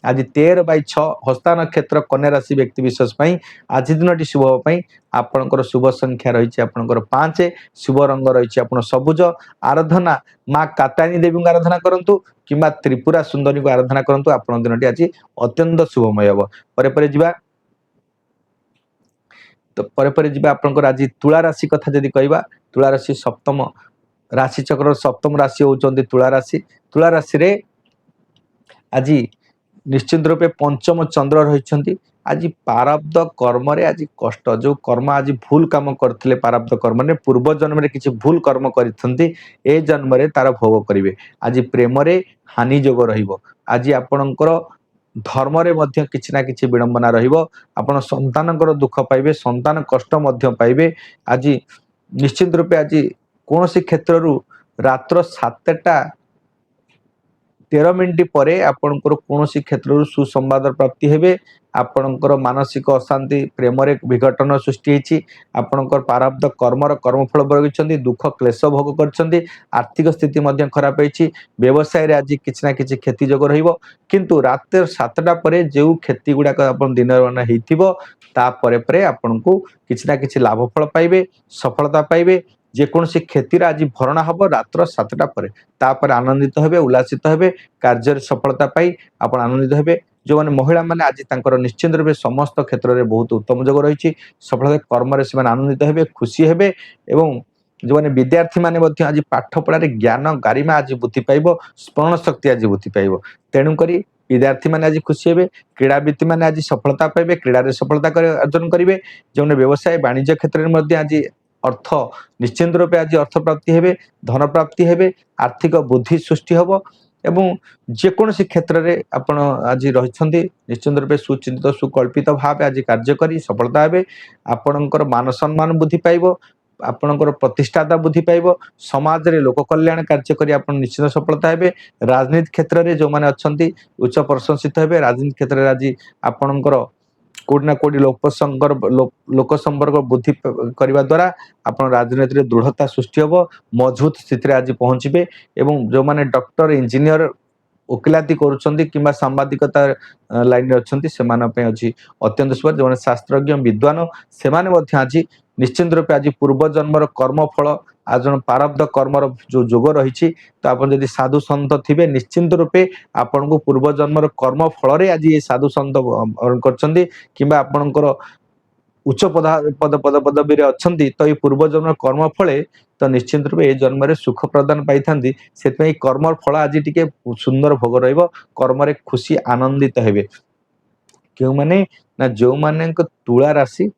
आज 13/6 हस्ता नक्षत्र कन्या राशि व्यक्ति विशेष आज दिन शुभ होपाई। आपणकर शुभ संख्या रही आपणकर 5, शुभ रंग रही आप सबुज। आराधना माँ कात्यायनी देवी को आराधना करूँ कि त्रिपुरा सुंदरी को आराधना करूँ। आपण दिन आज अत्यंत शुभमय हम। पर जिबा तो पर जिबा आपणकर आज तुला राशि कथा जदि कहबा, तुला राशि सप्तम राशि चक्र सप्तम राशि होउचंती तुला राशि। तुला राशि रे आज निश्चित रूपे पंचम चंद्र रही। आज प्रारब्ध कर्म रे आज कष्ट जो कर्म आज भूल काम करथिले, प्रारब्ध कर्म ने पूर्व जन्म रे किछि भूल कर्म करिथंती ए जन्म रे तार भोग करिवे। आज प्रेम रे हानि जोग रहिबो। आज आपणकर धर्म रे मध्य किछि ना किछि विडंबना रहिबो। आपण संतानकर दुख पाइबे, संतान कष्ट मध्य पाइबे। आज निश्चित रूपे आज कोनोसी क्षेत्ररु रात्र 7:13 परे आपणकर कोनोसी क्षेत्ररु सुसंवाद प्राप्ति हेबे। आपणकर मानसिक अशांति प्रेम रे विघटन सृष्टि हेछि। आपणकर प्रारब्ध कर्मर कर्मफल भोगिछंती, दुख क्लेश भोग करछंती, आर्थिक स्थिति मध्य खराब हेछि। व्यवसाय रे आज किछि ना किछि क्षति जोग रहिबो। किंतु रात्र 7टा परे जो क्षति गुडा आपण दिन मान हेइथिबो ता परे परे आपणको किछि ना किछि लाभ फल पाइबे, सफलता पाइबे। जेकोसी क्षेत्र आज भरणा हम रात्र 7टा परे, तापर आनंदित हेबे, उल्लासित हेबे, कार्य सफलता पाई आपण आनंदित हेबे। जो माने महिला माने आज तांकर निश्चित रूपे समस्त क्षेत्र में बहुत उत्तम जोग रही। सफलता कर्म रे से आनंदित हेबे, खुशी हेबे। एवं जो माने विद्यार्थी माने मध्य आज पाठ पढ़ारे ज्ञान गारिमा आज बुद्धि पाइबो, स्मरण शक्ति आज बुद्धि पाइबो। तेणु करी विद्यार्थी मैंने आज खुशी हे, क्रीड़ाविद मैंने आज सफलता पाइबे, क्रीड़ा सफलता अर्जन करेंगे, जो व्यवसाय वाणिज्य क्षेत्र में आज अर्थ निश्चिंत रूपे आज अर्थ प्राप्ति हेबे, धन प्राप्ति हेबे, आर्थिक बुद्धि सृष्टि हम एवं जेकोसी क्षेत्र में आपण आज रही निश्चिंत रूपे सुचिंतित सुकल्पित भाव आज कार्य कर सफलता हे, आपणकर मान सम्मान बुद्धि पाइब, आपणकर प्रतिष्ठाता बुद्धि पाइब, समाज रे लोक कल्याण कार्य करी आपण निश्चित सफलता हे। राजनीति क्षेत्र में जो मैंने अच्छा उच्च प्रशंसित हे, राजनीति क्षेत्र में आज आपणकर कोटी ना कोटी लोक संपर्क बुद्धि करने द्वारा आप राजनीति में दृढ़ता सृष्टि हम, मजबूत स्थिति आज पहुंचे एवं जो मैंने डॉक्टर इंजीनियर वकिलाती करुँच सांबादिकता लाइन में अच्छा से अच्छी अत्यंत शुभ, जो शास्त्रज्ञ विद्वान से आज निश्चिंत रूपे आज पूर्व जन्मर कर्म फल आज प्रारब्ध कर्मर जो जोग रही, तो आप जब साधु सन्त थे निश्चिंत रूपे आपण को पूर्व जन्मर कर्म फल आज ये साधु सन्त कर आपणकर उच्च पद पदवी अच्छा, तो ये पूर्व जन्म कर्म फले तो निश्चिंत रूपे ये जन्म रे सुख प्रदान पाई से कर्म फल आज टी सुंदर भोग कर्म खुशी आनंदित हे। क्यों माने ना जो माने तुला राशि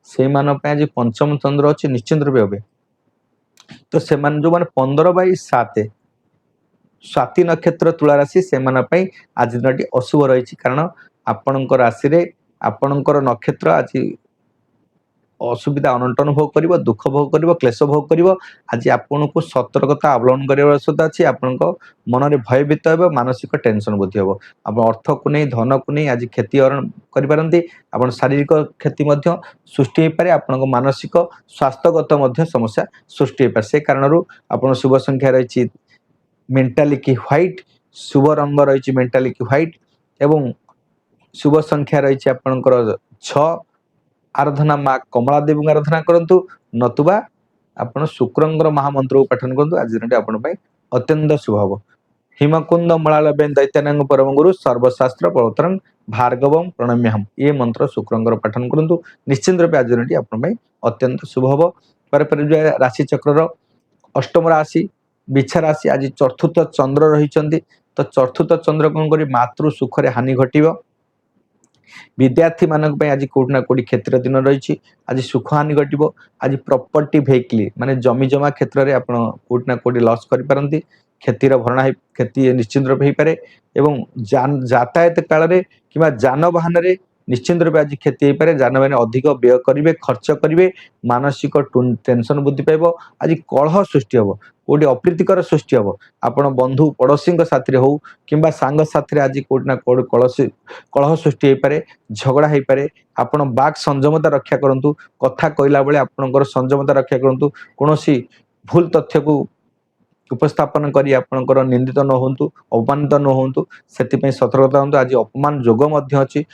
से आज पंचम चंद्र अच्छे निश्चिंत रूपे हे, तो से जो मैंने 15/7 स्वाति नक्षत्र तुला राशि से आज दिन अशुभ रही, कारण आपण राशि रे आपणकर नक्षत्र आज असुविधा अनटन भोग कर, दुख भोग कर, क्लेश भोग कर, आज आपन को सतर्कता अवलम्बन कर आवश्यकता अच्छी, आपण मन में भयभीत हो, मानसिक टेंशन बुद्धि हम, आप अर्थ को नहीं धन को नहीं आज क्षति करें, आप शारीरिक क्षति सृष्टि हो पाए, आप मानसिक स्वास्थ्यगत समस्या सृष्टि हो पाए, से कारण आप शुभ संख्या रही मेंटालिटी व्हाइट, शुभ रंग रही मेंटालिटी व्हाइट एवं शुभ संख्या रही आपणकर 6, आराधना माँ कमला देवी आराधना करंतु, नतुबा आपण शुक्रंगर महामंत्र को पठन करंतु, आज दिन आपण अत्यंत शुभ हम। हिमकुंद मलालबेन दैत्यानंग परम गुरु सर्वशास्त्र पवित्रं भार्गवं प्रणम्यहम्, ये मंत्र शुक्रंगर पठन करंतु, निश्चिंत रूपे आज दिन आपण अत्यंत शुभ हम। पर राशि चक्र अष्टम राशि बिछा राशि आज चतुर्थ चंद्र रही, तो चतुर्थ चंद्र कौन कर मातृ सुख हानि घटव, विद्यार्थी मानक आज कोटी ना कोटी क्षेत्र दिन रही, आज सुख हानि घटव, आज प्रॉपर्टी वेहिकल माने जमी जमा क्षेत्र में आप कोटी ना कोटी लॉस करें, क्षतिर भरणा क्षति निश्चिंत रूप हो पाए एवं यातायात काल में कि जानवाहन में निश्चिंत रूप आज क्षति हो पाए, जानवाहन अधिक व्यय करेंगे, खर्च करेंगे, मानसिक टेंशन बुद्धि पाइब, आज कलह सृष्टि हम, कोटी अप्रीतिकर सृष्टि हम, आपण बंधु पड़ोशी साथी हो कि सांग साथी आज कोटी ना कोटी कलह सृष्टि हो पाए, झगड़ा हो पाए, आपण बाक संयमता रक्षा करूँ, कथा कहला बेले आपणकर संयमता रक्षा करूँ, कौन भूल तथ्य को उपस्थापन करी आपणकर निंदित न होंतु, अपमानित न होंतु, से सतर्कता हूँ। आज अपमान जोग अच्छी,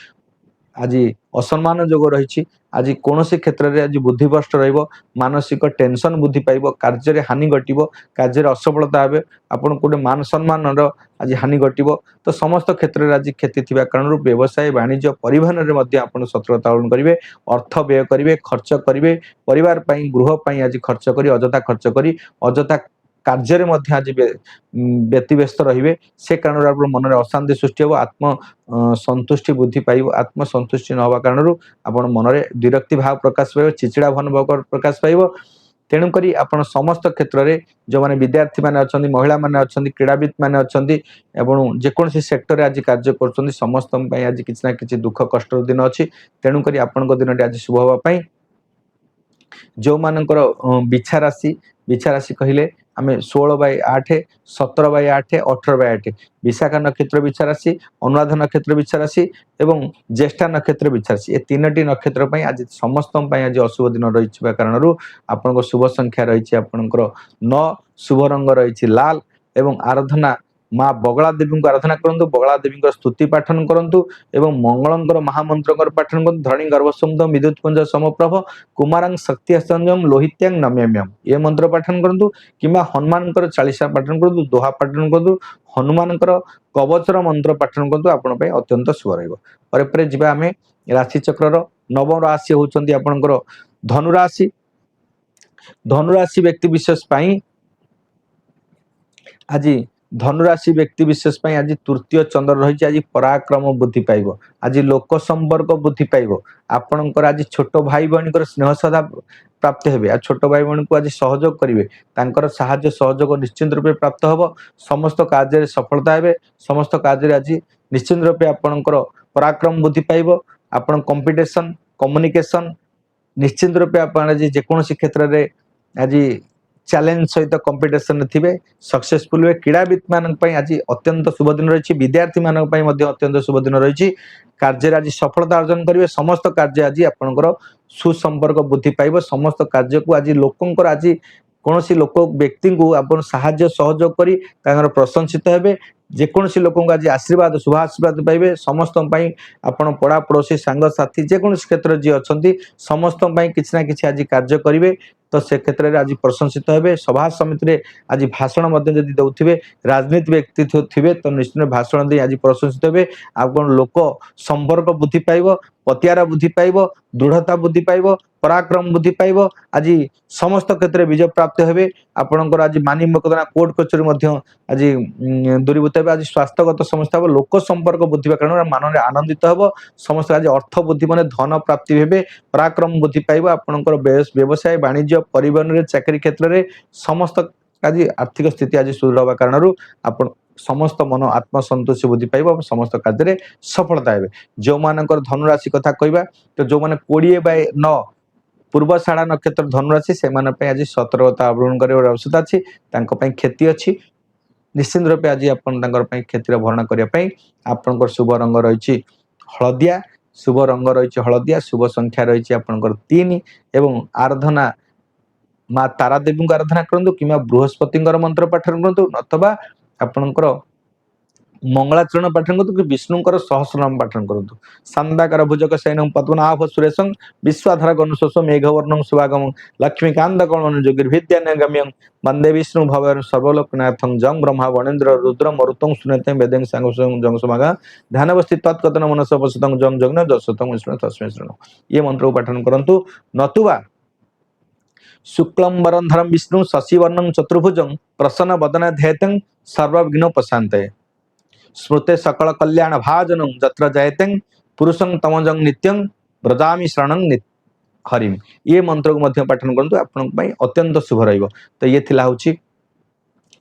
आज असम्मान जोग रही, आज कौन से क्षेत्र में आज बुद्धिभ्रष्ट रहिबो, मानसिक टेंशन बुद्धि पाइब, कार्य हानि घटव, कार्य असफलता हे, आपन कोटे मान सम्मान आज हानि घटव, तो समस्त क्षेत्र में आज क्षति थी कारण व्यवसाय वाणिज्य परिवहन में सतर्कता अवलम्बन करेंगे, अर्थ व्यय करेंगे, खर्च करेंगे, परिवार गृह आज खर्च करी अजथा खर्च करी अजथा कार्य आज व्यतिव्यस्त रे, से कारण मन में अशांति सृष्टि हो, आत्म संतुष्टि बुद्धि पाइब, आत्म संतुष्टि न होगा कारण आप मन में विरक्ति भाव प्रकाश पाइब, चिचिड़ा भाव प्रकाश पाइब। तेणुक आप समस्त क्षेत्र में जो मैंने विद्यार्थी मैंने अच्छा, महिला मैंने अच्छा, क्रीड़ाविद मैंने अच्छा, जेकोसी सेक्टर आज कार्य कर समस्त आज किसी ना कि दुख कष्ट दिन अच्छी, तेणुक आपण दिन आज शुभ हाँपाई। जो मानकर बिछा राशि कहले आम 16/8, 17/8, 18/8 विशाखा नक्षत्र बिछा राशि, अनुराधा नक्षत्र बिछा राशि एवं ज्येष्ठा नक्षत्र बिछा राशि, ये 3टी नक्षत्र आज समस्त आज अशुभ दिन रही कारण आपण शुभ संख्या रही आपणकर 9, शुभ रंग रही लाल एवं आराधना माँ बगला देवी को आराधना करूँ, बगला देवी स्तुति पाठन करूँ एवं मंगलंकर महामंत्र पाठन करूँ, धरणी गर्भसमुद विद्युत पुंज समप्रभ कुमारं शक्ति हस्तंजम लोहित्यांग नम्यम्यम, ये मंत्र पाठन करूँ कि हनुमान चालीसा पाठन करूँ, दोहा पाठन करूँ, हनुमान कवचर मंत्र पाठन करूँ, आपण अत्यंत शुभ रहा। आम राशि चक्र नवम राशि होती आपणकर धनुराशि। धनुराशि व्यक्ति विशेष आज धनुराशि व्यक्ति विशेष आज तृतीय चंद्र रही आज पराक्रम बुद्धि पाइब आज लोक संपर्क बुद्धि पाइब आपणकर आज छोट भाई भौणी स्नेह श्रद्धा प्राप्त हेबे आ छोट भाई भौणी को आज सहयोग करेंगे तांकर साहाय्य सहयोग निश्चित रूपे प्राप्त हम समस्त कार्य सफलता हेबे समस्त कार्य आज निश्चित रूपे आपणकर पराक्रम बुद्धि पाइब आपण कंपिटिशन कम्युनिकेशन निश्चित रूपे आप जेकोसी क्षेत्र में आज चैलेंज सहित कंपिटिशन थे सक्सेसफुल हुए क्रीड़ाविद मान आज अत्यंत शुभ दिन रही विद्यार्थी मान अत्यंत शुभ दिन रही कार्य आज सफलता अर्जन करेंगे समस्त कार्य आज आपंकर सुसंपर्क बुद्धि पाइब समस्त कार्य को आज लोकंर आज कौन लोक व्यक्ति को आप साहाय्य सहयोग कर प्रशंसित हेबे जेकोसी लोक आज आशीर्वाद शुभ आशीर्वाद पाइबे समस्त आपण पड़ा पड़ोसी सांग साथी जेकोसी क्षेत्र जी अच्छा समस्त किसी ना कि आज कार्य करेंगे तो से क्षेत्र में आज प्रशंसित हेबे सभा समिति में आज भाषण दे राजनीति व्यक्ति थे तो निश्चित भाषण दे आज प्रशंसित हेबे आप लोक संपर्क बुद्धि पाइब पतियारा बुद्धि पाइब दृढ़ता बुद्धि पाइब पराक्रम बुद्धि पाइब आज समस्त क्षेत्र में विजय प्राप्त हेबे आपणकर आज मानी मकदमा कोर्ट कचहरी आज दूरीभूत हे आज स्वास्थ्यगत समस्या हम लोक संपर्क बुद्धि कारण मन में आनंदित हम समस्त आज अर्थ बुद्धि मान धन प्राप्ति हे पराक्रम बुद्धि पाइब आपणकर व्यवसाय वाणिज्य परिवहन में चाकरी क्षेत्र में समस्त आज आर्थिक स्थिति आज सुदृढ़ होगा कारण आप समस्त मन आत्मसंतोषी बुद्धि पाइब समस्त कार्य सफलता हे जो मानकर धनुराशि कथा कहवा तो जो मैंने 20/9 पूर्वषाढ़ा नक्षत्र धनुराशि से आज सतर्कता अवलम्बन कर आवश्यकता अच्छी क्षति अच्छी निश्चित रूपे आज क्षतिर भरणा करने आपंकर शुभ रंग रही हलदिया शुभ रंग रही हलदिया शुभ संख्या रही आपंकर 3 एवं आराधना माँ तारा देवी को आराधना करूँ कि बृहस्पति मंत्र पाठ करूँ अथवा आपणकर मंगलाचरण पाठ करूँ कि विष्णुकर सहस्रनाम पाठ करूँ शांताकार भुजक सैनम पद्मनाभ सुरेशं विश्वाधार गणुशोष मेघवर्णं शुभागम लक्ष्मीकांत कर्ण ज्योतिर्विद्यागम्यं वंदे विष्णु भव सर्वलोकनाथं जं ब्रह्मा वणेन्द्र रुद्र मरुतं सुनते वेदं सांगं जंग समागा ध्यानवस्थित तत्कथन मनस वसतं जं जग्न जसतं विष्णु तस्मै शृणु ये मंत्र को पाठन करंतु नतुवा शुक्लम वरंधरम विष्णु शशिवर्णं चतुर्भुजं प्रसन्न वदना ध्येतं सर्वविघ्नोपशान्तये स्मृते सकल कल्याण भाजनं जत्र जयते पुरुषं तमजं नित्यं व्रजामि शरणं हरिम ये मंत्र को मध्य पाठन करंतु आपन पई अत्यंत शुभ रहइबो तो ये थिला होची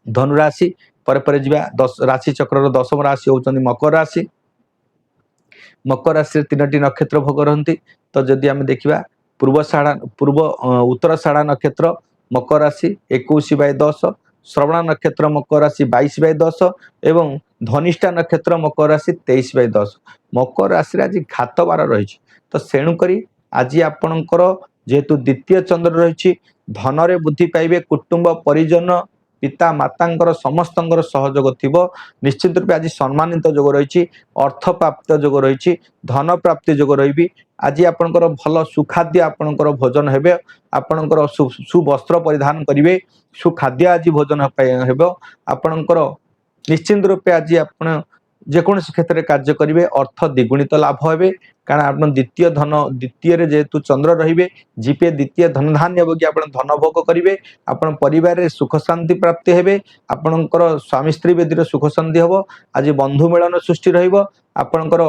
धनुराशि पर जिबा 10 राशि चक्र 10म राशि होचंदी मकर राशि तीनोटी नक्षत्र भोग रहंती तो जदि हम देखिबा पूर्व उत्तराषाढ़ा नक्षत्र मकर राशि 21/10 श्रवण नक्षत्र मकर राशि 22/10 एवं धनिष्ठा नक्षत्र मकर राशि 23/10 मकर राशि आज घात बार रही तो सेणुकरी आज आपणकर जेहेतु द्वितीय चंद्र रही धन रे बुद्धि पाइबे कुटुंब परिजन पिता माता समस्त सहयोग थी निश्चित रूप आज सम्मानित जोग रही अर्थ प्राप्त जोग रही धन प्राप्ति जोग रही आज आपणकर भल सुखाद्य आपणकर भोजन हेबे आपणकर सुवस्त्र परिधान करेंगे सुखाद्य आज भोजन हेब आपणकर निश्चित रूपे आज आप जेकोसी क्षेत्र में कार्य करेंगे अर्थ द्विगुणित लाभ हे कारण आप द्वितीय धन द्वितीय जेहेतु चंद्र रे जीपे द्वितीय धन धान्य कि आप धन भोग करेंगे आप परिवार सुख शांति प्राप्ति हे आपणकर स्वामी स्त्री वेदी सुख शांति हम आज बंधु मिलन सृष्टि रपणकर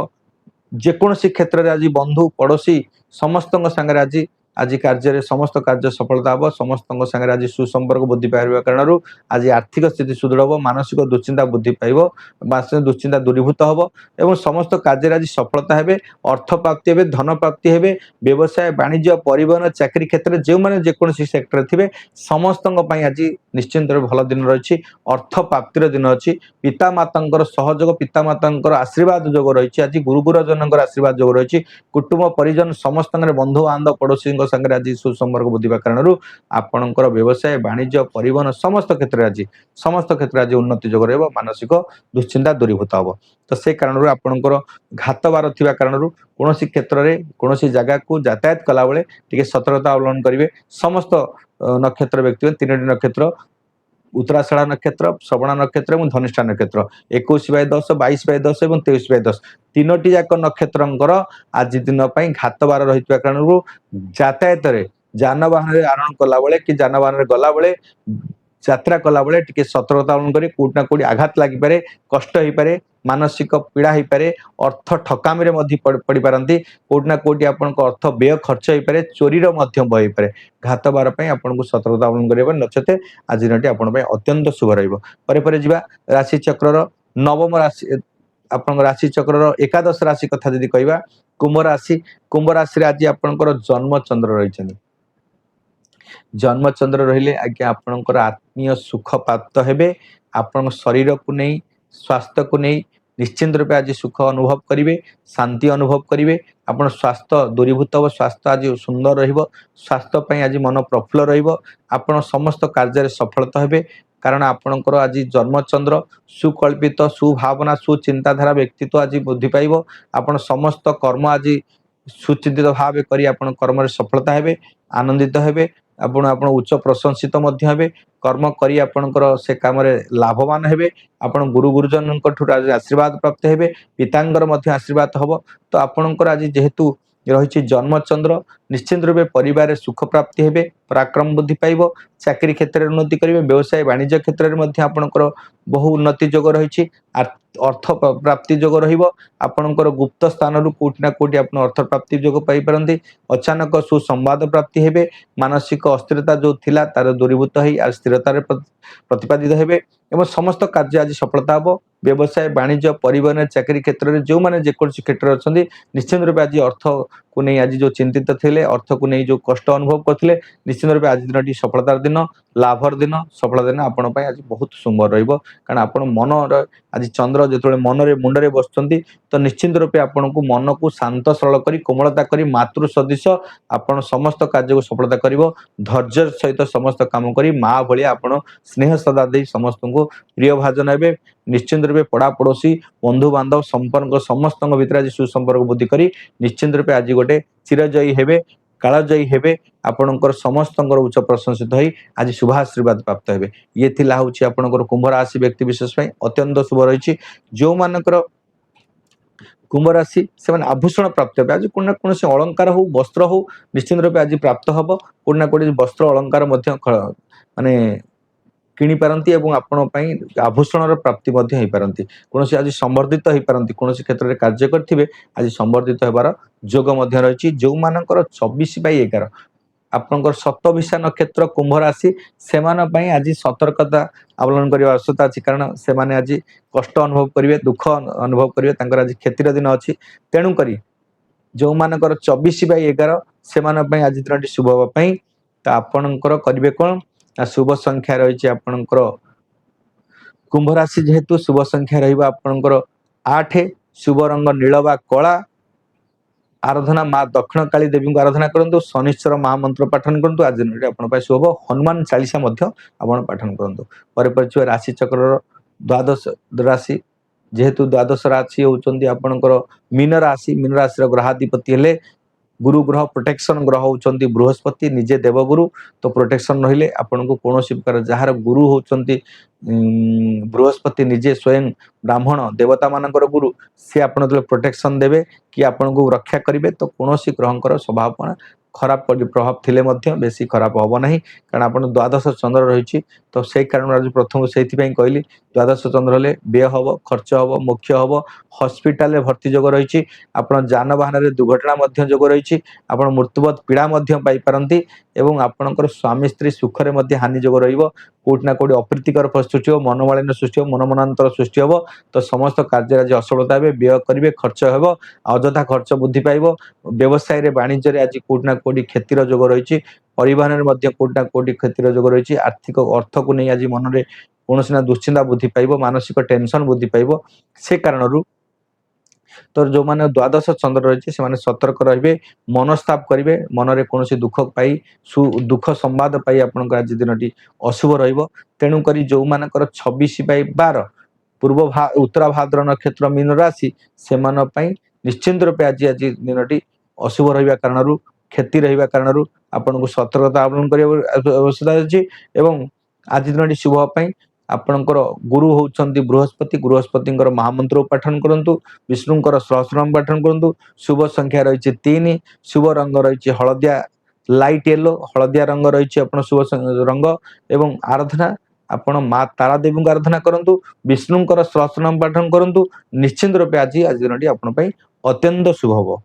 जेकोसी क्षेत्र में आज बंधु पड़ोशी समस्त संगे आज कार्य समस्त कार्य सफलता हम समस्त संगे आज सुसंपर्क बुद्धि पाइबा कारण आज आर्थिक स्थिति सुदृढ़ हम मानसिक दुश्चिंता बुद्धि पाइब मानसिक दुश्चिंता दूरीभूत हम एवं समस्त कार्य आज सफलता हे अर्थ प्राप्ति हे धन प्राप्ति हे व्यवसाय वाणिज्य परिवहन चाकरी क्षेत्र में जो मैंने जेकोसी सेक्टर थे समस्त आज निश्चिंत भल दिन रही अर्थ प्राप्तिर दिन अच्छी पिता माता सहयोग पिता माता आशीर्वाद जोग रही आज गुरु गुरुजन आशीर्वाद जोग रही कुटुंब परिजन समस्त बंधु बांधव पड़ोशी संगे आज सुसंपर्क बुद्धिवा कारण आपणकर व्यवसाय वाणिज्य परिवहन समस्त क्षेत्र आज उन्नति जोग रहा मानसिक दुश्चिंता दूरीभूत हम तो से कारण आपणकर घात बार थी कारण कौन क्षेत्र में कौन जगह को यातायात कला बेले टी सतर्कता अवलम्बन करेंगे समस्त नक्षत्र व्यक्ति 3टी नक्षत्र उत्तराषाढ़ा नक्षत्र श्रवण नक्षत्र और धनिष्ठा नक्षत्र 21/10 22/10 और 23/10 तीनोटी जाक नक्षत्र आज दिन घात बार रही कारण यातायात जानवाहन आरोहण कला बेले कि जानवाहन गला बेले यात्रा कला बेले टिके सतर्कता अवलम्बन करी कोट ना कोटी आघात लागि पारे कष्ट होई पारे मानसिक पीड़ा होई पारे अर्थ ठकामी रे मध्य पड़ी पारंती कोट ना कोटी आपन को अर्थ व्यय खर्च होई पारे चोरी रो मध्यम होई पारे घात बार पई आपन को सतर्कता अवलम्बन करिबा नचते आज दिनटी आपन पई अत्यंत शुभ रहइबो परे जिबा राशि चक्र रो नवम राशि आपन राशि चक्र रो एकादश राशि कथा जदि कहबा कुंभ राशि रे आज आपन को जन्म चंद्र रहिछन जन्म चंद्र रहिले आज्ञा आपनकर आत्मीय सुख प्राप्त हेबे आपन शरीर को नहीं स्वास्थ्य को नहीं निश्चिंत रूपे आज सुख अनुभव करिवे शांति अनुभव करिवे आपन स्वास्थ्य दूरीभूत हो स्वास्थ्य आज सुंदर रहिबो स्वास्थ्य पई आज मन प्रफुल्ल रहिबो आपन समस्त कार्य रे सफलता हेबे कारण आपनकर आज जन्म चंद्र सुकल्पित सुभावना सुचिंताधारा व्यक्तित्व आज बुद्धि पाइबो आपन समस्त कर्म आज सुचिंतित भाव करी आपन कर्म रे सफलता हेबे आनंदित हेबे आपण आपण उच्च प्रशंसित मध्य हेबे कर्म करी आपणकर से काम रे लाभवान हेबे आपण गुरु गुरुजन ठुर आशीर्वाद प्राप्त हेबे पितांगर मध्य आशीर्वाद हबो तो आपणकर आज जेहेतु रही जन्म चंद्र निश्चित रूपे परिवार सुख प्राप्ति हेबे पराक्रम बुद्धि पाइबो चाकरी क्षेत्र में उन्नति करिवे व्यवसाय वाणिज्य क्षेत्र में मध्य आपणकर बहु उन्नति जोग रही अर्थ प्राप्ति जोग रहिबो आपणकर गुप्त स्थान रु कोटि ना कोटि आपण अर्थ प्राप्ति जोग पाई परंती अचानक सुसंवाद प्राप्ति हेबे मानसिक अस्थिरता जो थिला तार दूरीभूत होई आ स्थिरता रे प्रतिपादित हेबे एवं समस्त कार्य आज सफलता हबो व्यवसाय वाणिज्य परिवहन चाकरी क्षेत्र में जो माने जेकोसी क्षेत्र अछंदी निश्चित रूपे आज अर्थ को नहीं आज जो चिंतित थिले अर्थ को नहीं जो कष्ट अनुभव करथिले निश्चित रूपे आज दिनटी सफलतार दिन लाभर दिन सफलता दिन आपण पई आज बहुत सुंदर रहिबो कारण आपण मन आज चंद्र जेतोले मन रे मुंड रे बसचंती तो निश्चित रूपे आपण को मन को शांत सरल करी कोमलता करी मातृ सदृश आपण समस्त कार्य को सफलता करिवो धैर्य सहित समस्त काम करी मां भली आपण स्नेह सदा दे समस्त को प्रिय भाजन हेबे निश्चित रूपे पड़ा पड़ोसी बंधु बांधव संपर्क समस्त भीतर आज सुसंपर्क बुद्धि करी निश्चित रूपे आज गोटे चिरजयी हेबे कालजयी हेबे आपणकर समस्तଙ୍କର उच्च प्रशंसित होई आज शुभ आशीर्वाद प्राप्त हेबे ये थिला होची आपणकर कुंभ राशि व्यक्ति विशेष पई अत्यंत शुभ रहिछि जो मानकर कुंभ राशि से माने आभूषण प्राप्त हेबे आज कोन कोन से अलंकार हो वस्त्र हो निश्चित रूपे आज प्राप्त हबो कोन ना कोन वस्त्र अलंकार मध्य माने किणी पारंती एवं आपण पई आभूषण प्राप्ति मध्य होई पारंती कोनोसी आज संवर्धित होई पारंती कोनोसी क्षेत्र रे कार्य करथिबे आज संवर्धित हेबार जोग मध्य रहिछि जो मानकर 24/11 आपनकर सतविशा नक्षत्र कुंभ राशि सेमान पई आज सतर्कता अवलंबन करिवा आवश्यकता अछि कारण से माने आज कष्ट अनुभव करिवे दुख अनुभव करिवे तांकर आज क्षतिर दिन अछि तेनु करी जो मानकर 24/11 सेमान पई आज दिनटी शुभ होबा पई त आपनकर करिवे कोन शुभ संख्या रही आपणकर कुंभ राशि जेहेतु शुभ संख्या रहिबा आपणकर 8 शुभ रंग नील बा कला आराधना मां दक्षिण काली देवी को आराधना करंतु शनिश्चर महामंत्र पाठन करंतु आज दिन आपण पाई शुभ हनुमान चालीसा मध्य आपण पाठन करंतु पर पर राशि चक्र द्वादश राशि जेहेतु द्वादश राशि होचंदी आपणकर मीन राशि रो ग्रहाधिपति हेले गुरु ग्रह प्रोटेक्शन ग्रह होचंती बृहस्पति निजे देवगुरु तो प्रोटेक्शन रहिले आपन को कोनोसी प्रकार जहार गुरु होचंती बृहस्पति निजे स्वयं ब्राह्मण देवता मानकर गुरु से आपन प्रोटेक्शन देबे कि आपन को रक्षा करिवे तो कोनोसी ग्रहंकर स्वभाव खराब प्रभाव थिले मध्य बेसी खराब हबो नहीं कारण आपन द्वादश चंद्र रहिछि तो से कारण आज प्रथम सेति पई कहली द्वादश चंद्र ले व्यय हबो खर्च हबो मुख्य हबो हॉस्पिटल रे भर्ती जोग रहिछि आपन जान वाहन रे दुर्घटना मध्य जोग रहिछि आपन मृत्युवत पीड़ा मध्य पाई पारंती एवं आपनकर स्वामी स्त्री सुख रे मध्य हानि जोग रहिबो कोट ना कोट अप्रीतिकर सृष्टि हो मनोमालिन्य सृष्टि हो मनमनांतर सृष्टि हो तो समस्त कार्य आज असफलता हेबे व्यय करिवे खर्च हेबो अଯଥା खर्च बुद्धि पाइबो व्यवसाय रे वाणिज्य रे आज कोट ना कोट क्षतिर जोग रहिछि परिवहन रे मध्य कोट ना कोट क्षतिर जोग रहिछि आर्थिक अर्थ को नै आज मन रे कोनोसी ना दुश्चिंता बुद्धि पाइबो मानसिक टेंशन बुद्धि पाइबो से कारणरू तो जो माने द्वादश चंद्र रही से माने सतर्क रहिबे मनस्ताप करिवे मन रे कोनोसी दुख पाई दुख संवाद पाई आपन आज दिनटी अशुभ रहिबो तेनु करी जो मानकर 26/12 पूर्व उत्तर भाद्र नक्षत्र मीन राशि से मान पई निश्चिंत रूपे आज दिनटी अशुभ रहिबा कारणरू क्षति रहिबा कारणरू आपन को सतर्कता अवलंबन करिया आवश्यकता अछि एवं आज दिनटी शुभ पई आपणकर गुरु होउछंती बृहस्पति महामंत्र पाठन करंतु विष्णुंकर सहस्रनाम पाठन करंतु शुभ संख्या रही 3 शुभ रंग रही हलदिया लाइट येलो हलदिया रंग रही शुभ रंग एवं आराधना ଆପଣ ମା ତାରା ଦେवीଙ୍କୁ आराधना करंतु विष्णुଙ୍କର सहस्रनाम पाठन करंतु निश्चिंत रूपे आज दिनटी आपण पई अत्यंत शुभ हबो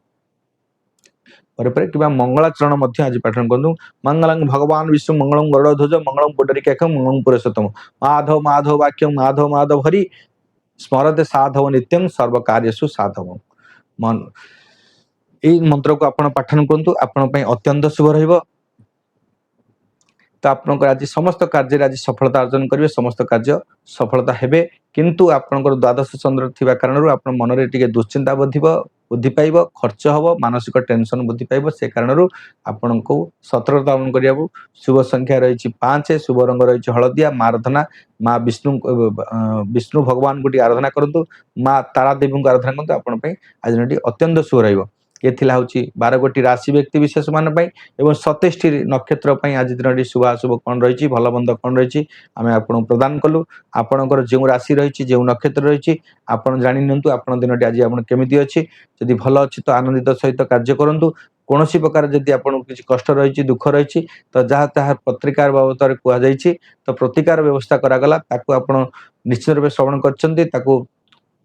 पर कि मंगलाचरण आज पाठन करूँ मंगलं भगवान विष्णु मंगलम गरुड़ध्वज मंगलम पुंडरीकाक्षं मंगलम पुरुषोत्तम माधव माधव वाक्यं माधव माधव हरि स्मरते साधव नित्यं सर्व कार्यसु साधव मन यही मंत्र को आपण पाठन करूँ आपण अत्यंत शुभ रहिबो तो आपनकर आज समस्त कार्य आज सफलता अर्जन करेंगे समस्त कार्य सफलता हेबे किंतु आपनकर द्वादश चंद्र थिबा कारणरू आपन मनरे टिके दुश्चिंता बुद्धि पाइब खर्च हब मानसिक टेंशन बुद्धि पाइब से कारणरू आपनको सतर्कता अवलंबन करियाबू शुभ संख्या रही 5 शुभ रंग रही हलदिया मारधना माँ विष्णु भगवान को आराधना करंतु माँ तारा देवी को आराधना करंतु आपण पई आज दिनटी अत्यंत शुभ रहिबो ये थिला होची 12 गोटी राशि व्यक्ति विशेष मान पई एवं 27 नक्षत्र पई आज दिनटी शुभ अशुभ कौन रही भल मंद कौन रही आम आपन प्रदान कलु आपणकर जो राशि रही जो नक्षत्र रही आपन जानि नियंतु आपन दिनटी आज आपन केमिति अछि यदि भल अछि तो आनंदित सहित कार्य करंतु कौन प्रकार जदि आपन किसी कष्ट रही दुख रही तो जहाँ तहाँ पत्रिकार बाबद कह जाइछि तो प्रतिकार व्यवस्था करागला ताकू आपन निश्चित रूप श्रवण करछन्ती ताकू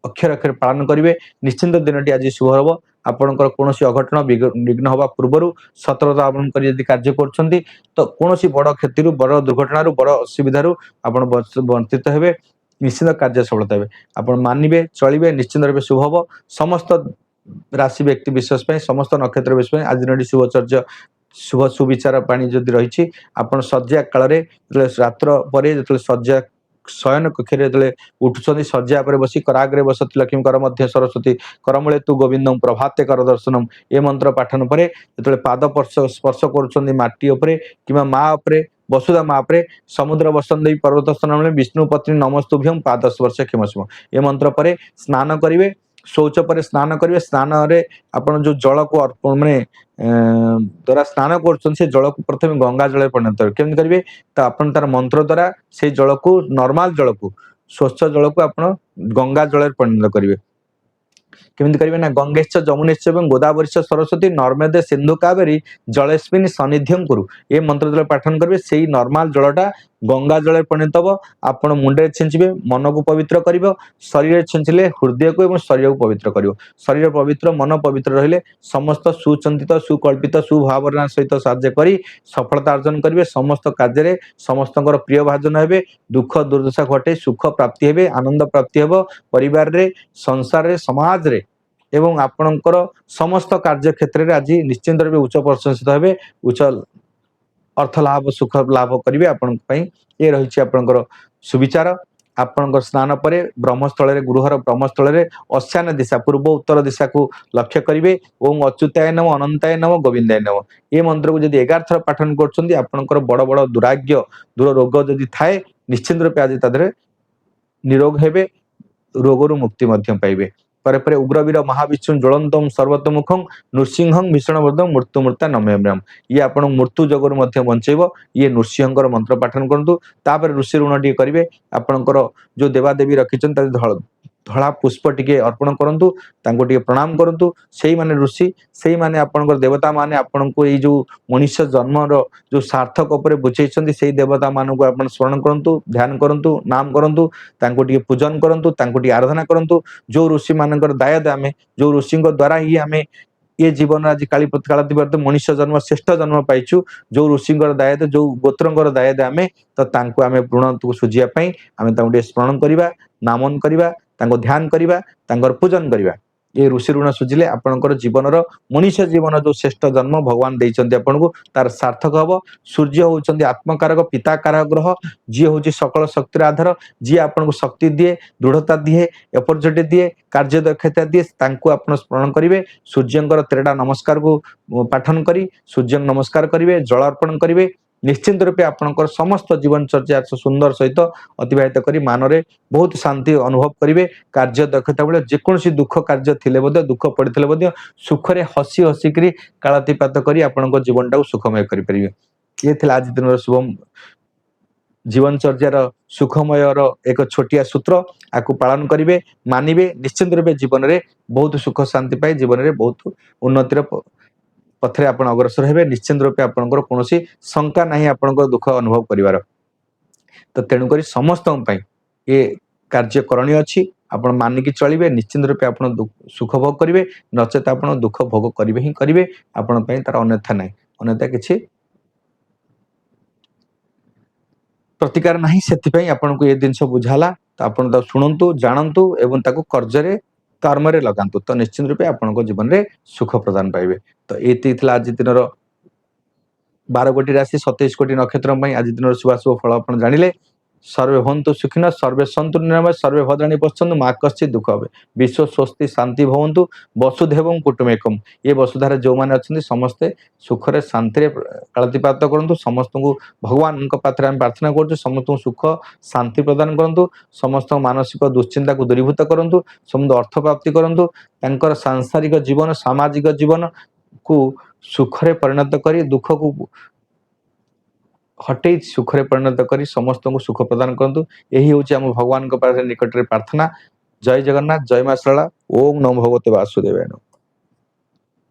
अक्षर अक्षर पालन करेंगे निश्चिंत दिनटी आज शुभ हम आपणकर कौन अघटन विघ्न हवा पूर्व सतर्कता अवलंबन कर कार्य कर तो कौन बड़ क्षति बड़ दुर्घटन बड़ असुविधार आप वंचित हेबे निश्चित कार्य सफलता हे आप मानवे चलिए निश्चित रूप शुभ हम समस्त राशि व्यक्ति विशेष समस्त नक्षत्र विशेष आज दिन शुभ चर्चा शुभ सुविचार पानी जदि रही आप शଯ୍या काल रात्र पर जो शଯ୍या शयन कक्ष उठुंट शज्या पर बसी कराग्रे बसती लक्ष्मी कर मध्य सरस्वती करमूले तु गोविंदम प्रभाते कर दर्शनम ए मंत्र पाठन पर जो पाद स्पर्श कर माटी उपरे कि माँ उपरे वसुधा माँ पे समुद्र वसन देवी पर्वत स्थान विष्णु पत्नी नमस्तुभ्यम पाद स्पर्श क्षमस्म ए मंत्र पर स्नान करेंगे शौच पर स्नान करेंगे स्नान आपन जो जल को अर्पण मैंने द्वारा स्नान कर जल को प्रथम गंगा जल परिणत करेंगे करेंगे तो आपन तार मंत्र द्वारा से जल को नॉर्मल जल को स्वच्छ जल को आप गंगा जल परिणत करेंगे केमिति करेंगे ना गंगेश्च जमुनेश्च गोदावरी सरस्वती नर्मदे सिंधु कावेरी जलेस्मिन सन्निध्यम कुरु ये मंत्र जल पाठन करेंगे से ही नॉर्मल जलटा गंगा जल परिणत हम आप मुंडे छिंचे मन को पवित्र कर शरीर छिंचले हृदय को शरीर को पवित्र कर शरीर पवित्र मन पवित्र रहिले समस्त सुचिंतित सुकल्पित सुभावना सहित साहाय्य कर सफलता अर्जन करेंगे समस्त कार्य समस्त प्रिय भाजन हे दुख दुर्दशा घटे सुख प्राप्ति हे आनंद प्राप्ति हे परिवार रे संसार रे समाज रे एवं आपणकर समस्त कार्य क्षेत्र में आज निश्चिंत रूप उच्च प्रशंसित हे उच्च अर्थ लाभ सुख लाभ करेंगे आपण ये रही आपणकर सुविचार आपणकर स्नान पर ब्रह्मस्थल गृहर ब्रह्मस्थल अश्यान दिशा पूर्व उत्तर दिशा को लक्ष्य करेंगे ओं अच्युताय नम अनंताय नम गोविंदाय नम ये मंत्र को जब 11 थर पाठन कर बड़ बड़ दुराग्य दूर रोग जदि थाए निश्चिंत रूप आज तादरे निरोग हेबे रोगरु मुक्ति पाइबे पर उग्रवीर महाविष्णु ज्वलंतम सर्वतोमुखं नृसिंहं भीषणवर्धं मृत्यु मृत्या नम्यम्यम ये आपण मृत्यु जगरु बंचेब ये नृसिंहर मंत्र पाठन करूँ तापर ऋषि ऋण टी करेंगे आपणकर जो देवादेवी रखिंट धला पुष्प टिके अर्पण करूँ टे प्रणाम करूँ से ही माने ऋषि से ही माने आपणकर देवता माने आपण को ये जो मनुष्य जन्मर जो सार्थक उपर बुझे से देवता मान को आप स्मरण करूँ ध्यान करूँ नाम करूँ टे पूजन करूँ टे आराधना करूँ जो ऋषि मान दायद आम जो ऋषि द्वारा ही आम ये जीवन आज काली काल मनुष्य जन्म श्रेष्ठ जन्म पाइचु जो ऋषि दायद जो गोत्र दायद आम तो आम ऋण सुझापी आम स्मरण करवा नामन करवा ध्यान करवा पूजन करवा ये ऋषि ऋण सुझिले आपणकर जीवन मनुष्य जीवन जो श्रेष्ठ जन्म भगवान देइचंती आपनको तार सार्थक हम सूर्य होउचंती आत्मकारक पिताकारक ग्रह जी हूँ सकल शक्तिर आधार जी आपको शक्ति दिए दृढ़ता दिए अपॉर्चुनिटी दिए कार्य दक्षता दिए आप स्मरण करेंगे सूर्यंकर 3टा नमस्कार को पाठन करी सूर्य नमस्कार करेंगे जल अर्पण करेंगे निश्चिंत रूपे आपणकर समस्त जीवन चर्चा सुंदर सहित अतिबाहित करी मानरे बहुत शांति अनुभव करेंगे कार्य दक्षता बेले जेकोसी दुख कार्य थिले दुख पड़े सुखरे हसी हसिकी कालातीपात करी आपणकर जीवन टाक सुखमय करेंगे ये थिला आज दिन शुभम जीवन चर्चार सुखमय एक छोटिया सूत्र आपको पालन करेंगे मानिबे निश्चिंत रूपे जीवन में बहुत सुख शांति पाए जीवन में बहुत उन्नतिर पथरे आपण अग्रसर हेबे निश्चिंत रूपे आपणकर कौन शंका नहीं आपणकर दुख अनुभव करिवार तो तेणुक समस्त ये कार्य करणीय अच्छी आपण मानिकी चलिए निश्चिंत रूपे आप सुख भोग करेंगे नचेत आप दुख भोग करेंगे ही करेंगे आपण तार अन्यथा ना अन्यथा किसी प्रतिकार ना से आपन को ये जिनस बुझाला तो आप शुणु जानतु एवं कर्जरे कर्म लगातु तो निश्चित रूपे आपण जीवन में सुख प्रदान पाइबे। तो ये आज दिन 12 कोटी राशि 27 कोटी नक्षत्र आज दिन शुभाशुभ फल आप जानिले। सर्वे हंतु सुखिन सर्वे सन्तु निरामय सर्वे भद्राणी पश्यन्तु माँ कश्चित् दुख हे विश्व स्वस्ति शांति भवन्तु वसुधैव कुटुम्बकम्। ये वसुधार जो मैंने अच्छा समस्ते सुखरे शांति कालतिपात करूँ समस्त को भगवान पाखे आम प्रार्थना करूँ समस्त सुख शांति प्रदान करूँ समस्त मानसिक दुश्चिंता को दूरीभूत करूँ समस्त अर्थ प्राप्ति करूँ सांसारिक जीवन सामाजिक जीवन को सुखरे परिणत कर दुख को हटे सुखरे परिणत कर समस्त को सुख प्रदान करूँ। यही हूँ आम भगवान निकट में प्रार्थना। जय जगन्नाथ जय मां शारला ओम नमो भगवते वासुदेवाय नमः।